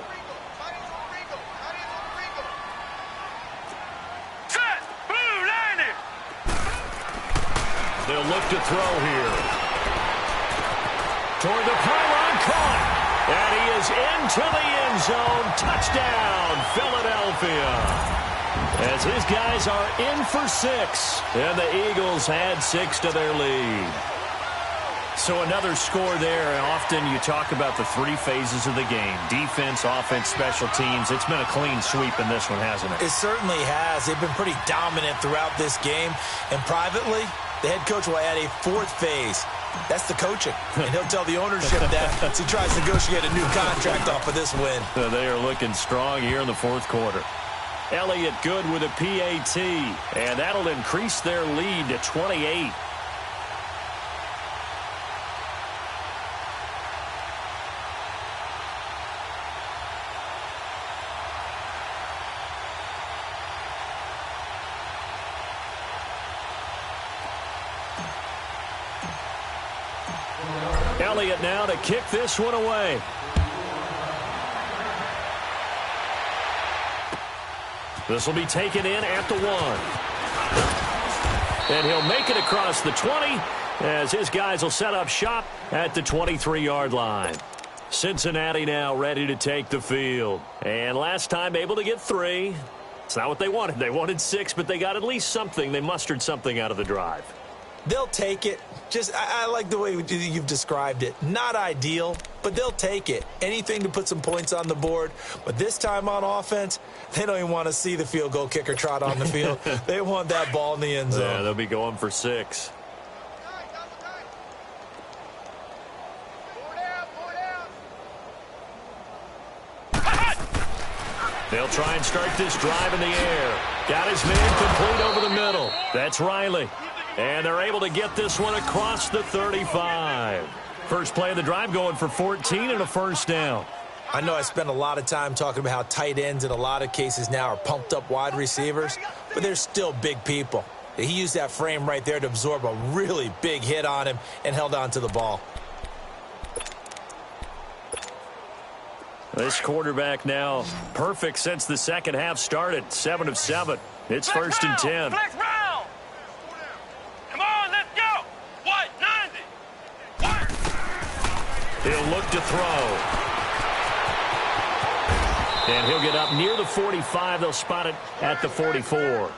They'll look to throw here. Toward the pylon, caught. And he is into the end zone. Touchdown, Philadelphia. As his guys are in for 6. And the Eagles add 6 to their lead. So another score there, and often you talk about the 3 phases of the game. Defense, offense, special teams. It's been a clean sweep in this one, hasn't it? It certainly has. They've been pretty dominant throughout this game. And privately, the head coach will add a 4th phase. That's the coaching. And he'll tell the ownership that as he tries to negotiate a new contract off of this win. They are looking strong here in the 4th quarter. Elliott good with a PAT. And that'll increase their lead to 28. Elliott now to kick this one away. This will be taken in at the 1. And he'll make it across the 20 as his guys will set up shop at the 23-yard line. Cincinnati now ready to take the field. And last time able to get 3. It's not what they wanted. They wanted 6, but they got at least something. They mustered something out of the drive. They'll take it. I like the way you've described it. Not ideal, but they'll take it. Anything to put some points on the board. But this time on offense, they don't even want to see the field goal kicker trot on the field. They want that ball in the end zone. Yeah, they'll be going for 6. They'll try and start this drive in the air. Got his man complete over the middle. That's Riley. And they're able to get this one across the 35. First play of the drive going for 14 and a first down. I know I spent a lot of time talking about how tight ends in a lot of cases now are pumped up wide receivers, but they're still big people. He used that frame right there to absorb a really big hit on him and held on to the ball. This quarterback now perfect since the second half started. 7 of 7. It's first and 10. Flex round. Come on, let's go. What? 90. He'll look to throw. And he'll get up near the 45. They'll spot it at the 44.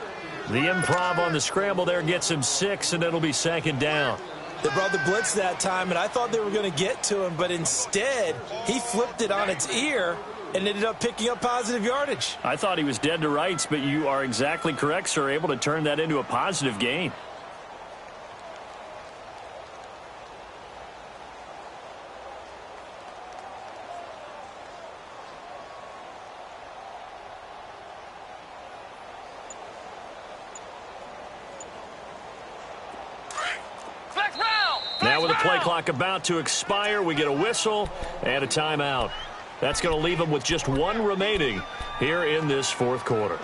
The improv on the scramble there gets him 6, and it'll be second down. They brought the blitz that time, and I thought they were going to get to him, but instead he flipped it on its ear and ended up picking up positive yardage. I thought he was dead to rights, but you are exactly correct, sir. Able to turn that into a positive gain. Now with the play clock about to expire, we get a whistle and a timeout. That's going to leave them with just 1 remaining here in this fourth quarter.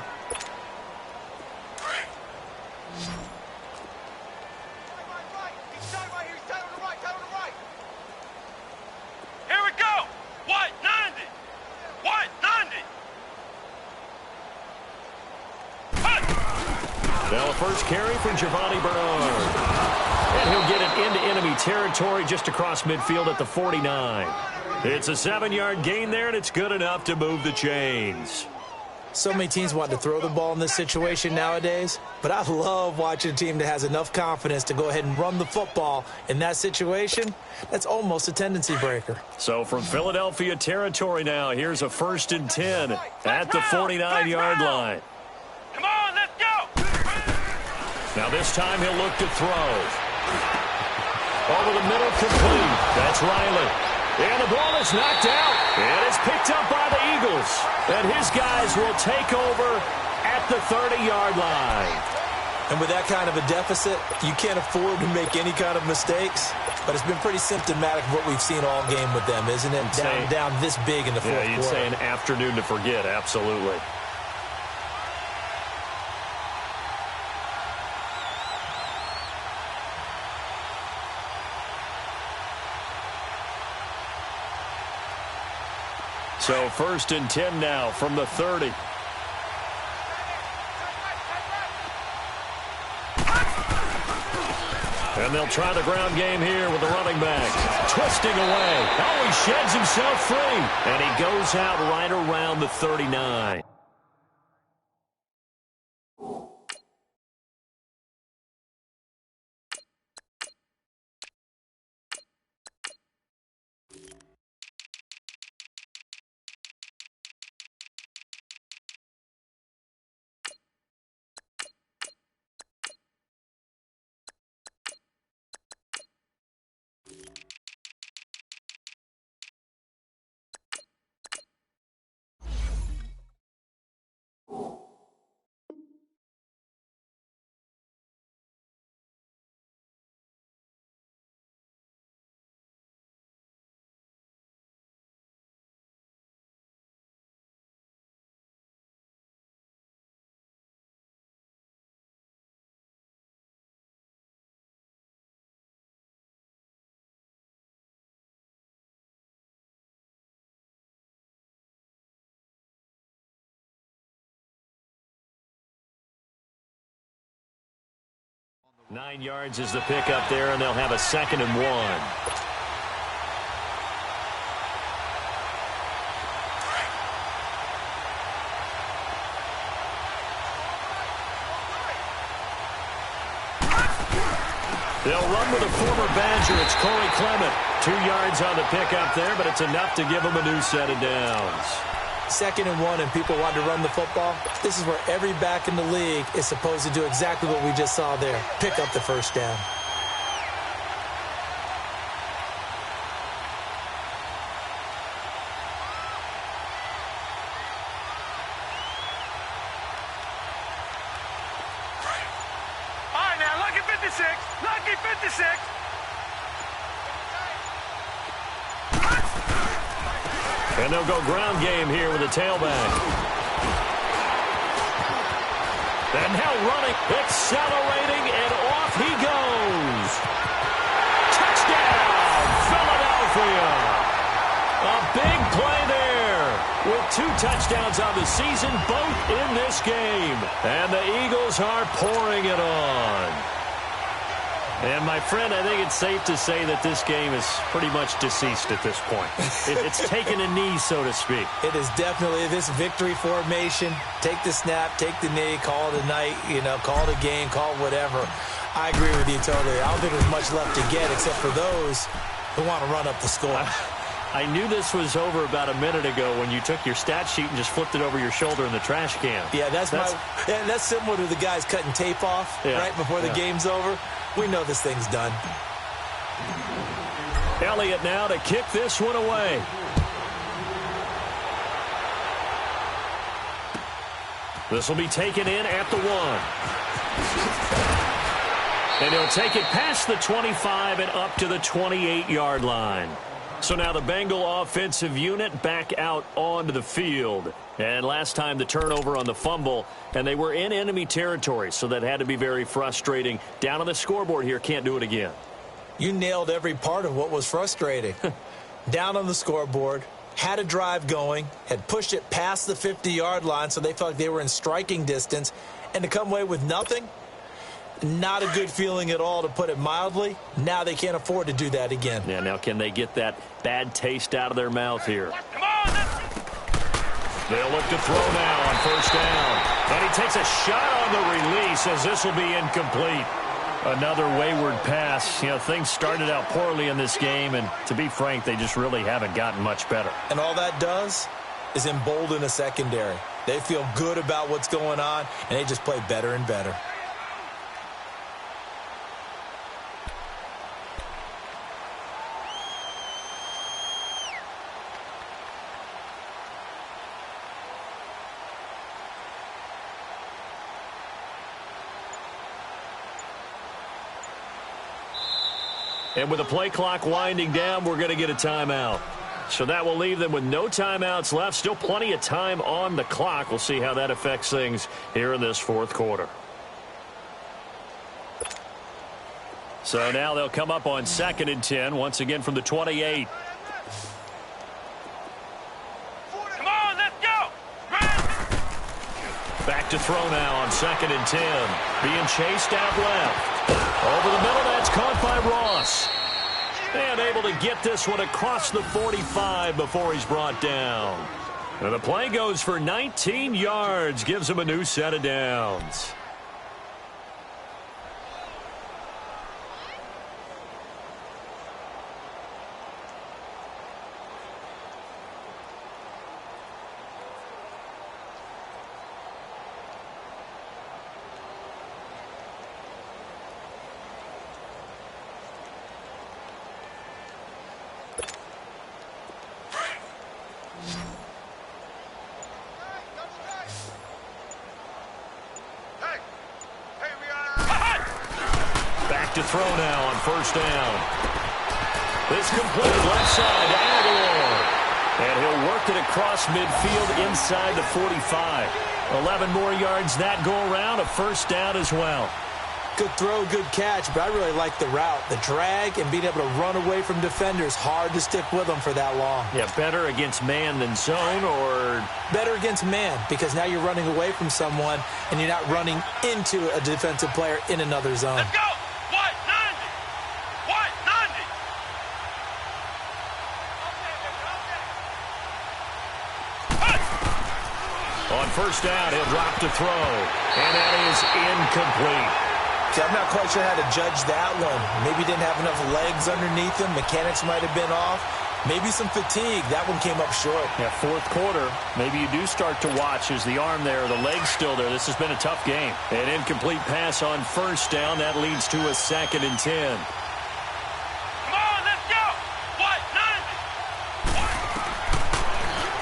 Here we go. What? 90. What? 90. Now a first carry for Giovanni Bernard. And he'll get it into enemy territory just across midfield at the 49. It's a 7-yard gain there, and it's good enough to move the chains. So many teams want to throw the ball in this situation nowadays, but I love watching a team that has enough confidence to go ahead and run the football in that situation. That's almost a tendency breaker. So from Philadelphia territory now, here's a first and 10 at the 49-yard line. Come on, let's go. Now this time he'll look to throw. Over the middle, complete. That's Riley. And the ball is knocked out. And it's picked up by the Eagles. And his guys will take over at the 30-yard line. And with that kind of a deficit, you can't afford to make any kind of mistakes. But it's been pretty symptomatic of what we've seen all game with them, isn't it? Down this big in the fourth quarter. Yeah, you'd say an afternoon to forget, absolutely. So first and 10 now from the 30. And they'll try the ground game here with the running back. Twisting away. Oh, he sheds himself free. And he goes out right around the 39. 9 yards is the pickup there, and they'll have a 2nd and 1. They'll run with a former Badger. It's Corey Clement. 2 yards on the pickup there, but it's enough to give them a new set of downs. 2nd and 1, and people want to run the football. This is where every back in the league is supposed to do exactly what we just saw there. Pick up the first down. All right, now, lucky 56. Lucky 56. And they'll go ground game here with a tailback. And now running, accelerating, and off he goes. Touchdown, Philadelphia. A big play there with 2 touchdowns on the season, both in this game. And the Eagles are pouring it on. And, my friend, I think it's safe to say that this game is pretty much deceased at this point. It's taken a knee, so to speak. It is definitely this victory formation. Take the snap, take the knee, call it a night, call it a game, call it whatever. I agree with you totally. I don't think there's much left to get except for those who want to run up the score. I knew this was over about a minute ago when you took your stat sheet and just flipped it over your shoulder in the trash can. Yeah, that's similar to the guys cutting tape off right before the game's over. We know this thing's done. Elliott now to kick this one away. This will be taken in at the 1. And he'll take it past the 25 and up to the 28-yard line. So now the Bengal offensive unit back out onto the field. And last time the turnover on the fumble, and they were in enemy territory, so that had to be very frustrating. Down on the scoreboard here, can't do it again. You nailed every part of what was frustrating. Down on the scoreboard, had a drive going, had pushed it past the 50-yard line, so they felt like they were in striking distance, and to come away with nothing, not a good feeling at all, to put it mildly. Now they can't afford to do that again. Yeah, now can they get that bad taste out of their mouth here? Come on, They'll look to throw now on first down. And he takes a shot on the release as this will be incomplete. Another wayward pass. Things started out poorly in this game, and to be frank, they just really haven't gotten much better. And all that does is embolden a secondary. They feel good about what's going on, and they just play better and better. And with the play clock winding down, we're going to get a timeout. So that will leave them with no timeouts left. Still plenty of time on the clock. We'll see how that affects things here in this 4th quarter. So now they'll come up on 2nd and 10, once again from the 28. Come on, let's go. Back to throw now on 2nd and 10. Being chased out left. Over the middle, that's caught by Ross. And able to get this one across the 45 before he's brought down. And the play goes for 19 yards, gives him a new set of downs. To throw now on first down. This completed left side to Aguilar. And he'll work it across midfield inside the 45. 11 more yards that go around, a first down as well. Good throw, good catch, but I really like the route. The drag and being able to run away from defenders, hard to stick with them for that long. Yeah, better against man than zone, or? Better against man, because now you're running away from someone and you're not running into a defensive player in another zone. Let's go. first down, he'll drop to throw. And that is incomplete. See, I'm not quite sure how to judge that one. Maybe didn't have enough legs underneath him. Mechanics might have been off. Maybe some fatigue. That one came up short. Yeah, fourth quarter, maybe you do start to watch as the arm there, the leg's still there. This has been a tough game. An incomplete pass on first down. That leads to a 2nd and 10. Come on, let's go. What? None.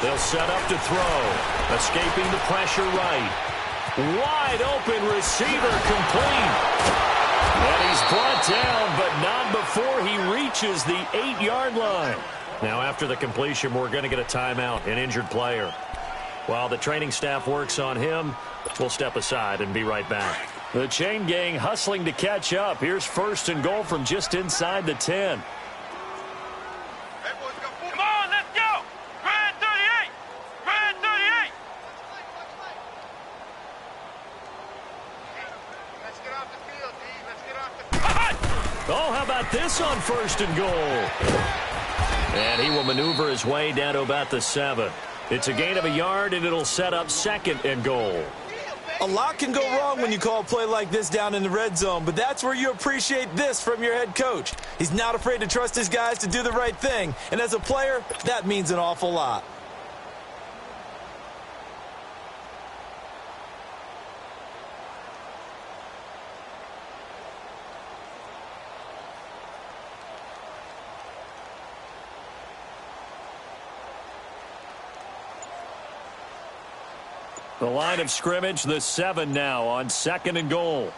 They'll set up to throw. Escaping the pressure right. Wide open receiver complete. And he's brought down, but not before he reaches the 8-yard line. Now, after the completion, we're going to get a timeout, an injured player. While the training staff works on him, we'll step aside and be right back. The chain gang hustling to catch up. Here's 1st and goal from just inside the 10. Come on, let's go. Grand 38. Grand 38. Let's get off the field, D. Let's get off the field. Oh, how about this on 1st and goal? And he will maneuver his way down to about the 7. It's a gain of a yard, and it'll set up 2nd and goal. A lot can go wrong when you call a play like this down in the red zone, but that's where you appreciate this from your head coach. He's not afraid to trust his guys to do the right thing, and as a player, that means an awful lot. The line of scrimmage, the 7 now on 2nd and goal.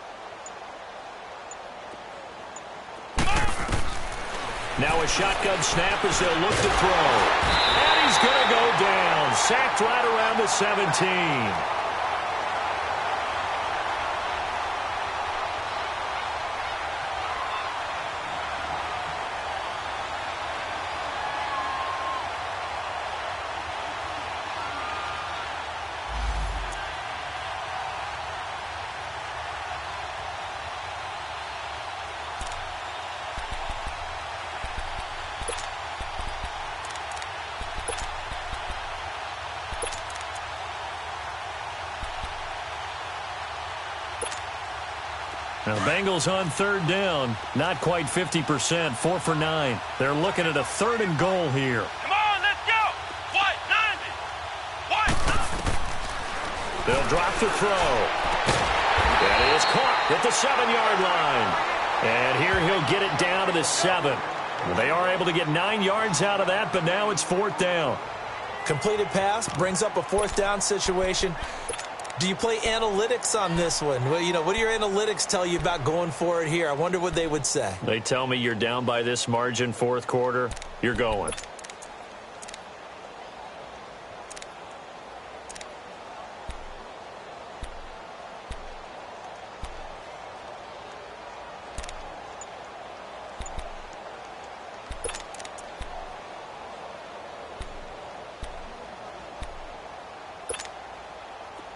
Now a shotgun snap as they'll look to throw. And he's going to go down. Sacked right around the 17. Now, Bengals on 3rd down. Not quite 50%. 4 for 9. They're looking at a 3rd and goal here. Come on, let's go. What? 90. What? They'll drop the throw. That is caught at the 7-yard line. And here he'll get it down to the 7. They are able to get 9 yards out of that, but now it's 4th down. Completed pass brings up a 4th down situation. Do you play analytics on this one? Well, you know, what do your analytics tell you about going for it here? I wonder what they would say. They tell me you're down by this margin 4th quarter. You're going.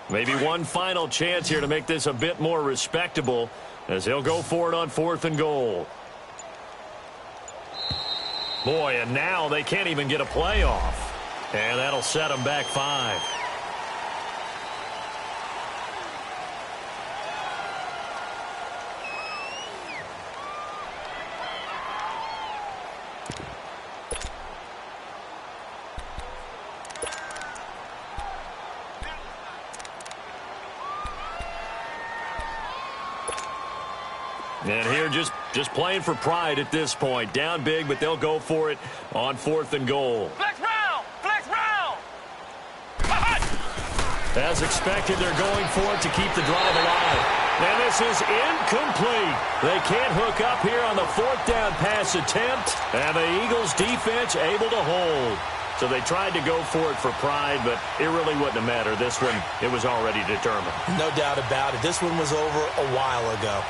Maybe one final chance here to make this a bit more respectable as he'll go for it on 4th and goal. Boy, and now they can't even get a play off. And that'll set them back 5. And here just playing for pride at this point. Down big, but they'll go for it on 4th and goal. Flex round! Flex round! As expected, they're going for it to keep the drive alive. And this is incomplete. They can't hook up here on the 4th down pass attempt. And the Eagles defense able to hold. So they tried to go for it for pride, but it really wouldn't have mattered. This one, it was already determined. No doubt about it. This one was over a while ago.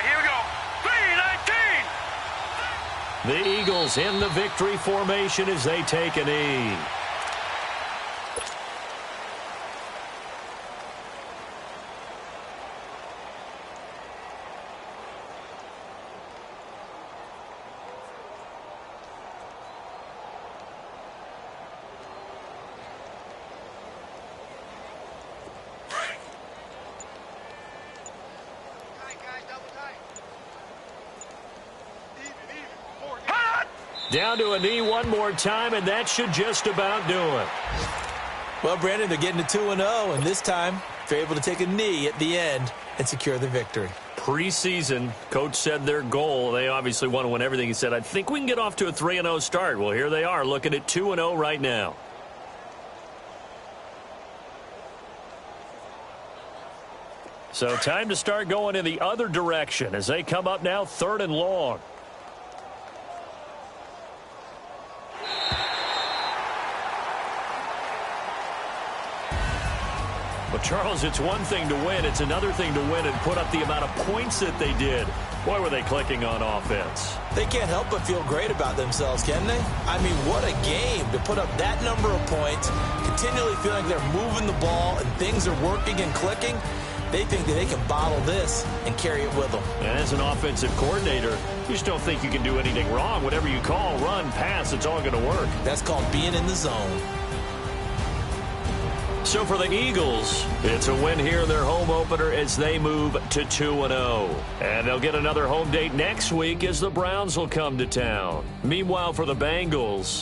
Here we go. 3-19. The Eagles in the victory formation as they take a knee. Down to a knee one more time, and that should just about do it. Well, Brandon, they're getting to 2-0, and this time they're able to take a knee at the end and secure the victory. Preseason, coach said their goal, they obviously want to win everything. He said, I think we can get off to a 3-0 start. Well, here they are looking at 2-0 right now. So time to start going in the other direction as they come up now 3rd and long. Well, Charles, it's one thing to win. It's another thing to win and put up the amount of points that they did. Boy, were they clicking on offense. They can't help but feel great about themselves, can they? I mean, what a game to put up that number of points, continually feeling like they're moving the ball and things are working and clicking. They think that they can bottle this and carry it with them. And as an offensive coordinator, you just don't think you can do anything wrong. Whatever you call, run, pass, it's all going to work. That's called being in the zone. So for the Eagles, it's a win here in their home opener as they move to 2-0. And they'll get another home date next week as the Browns will come to town. Meanwhile, for the Bengals,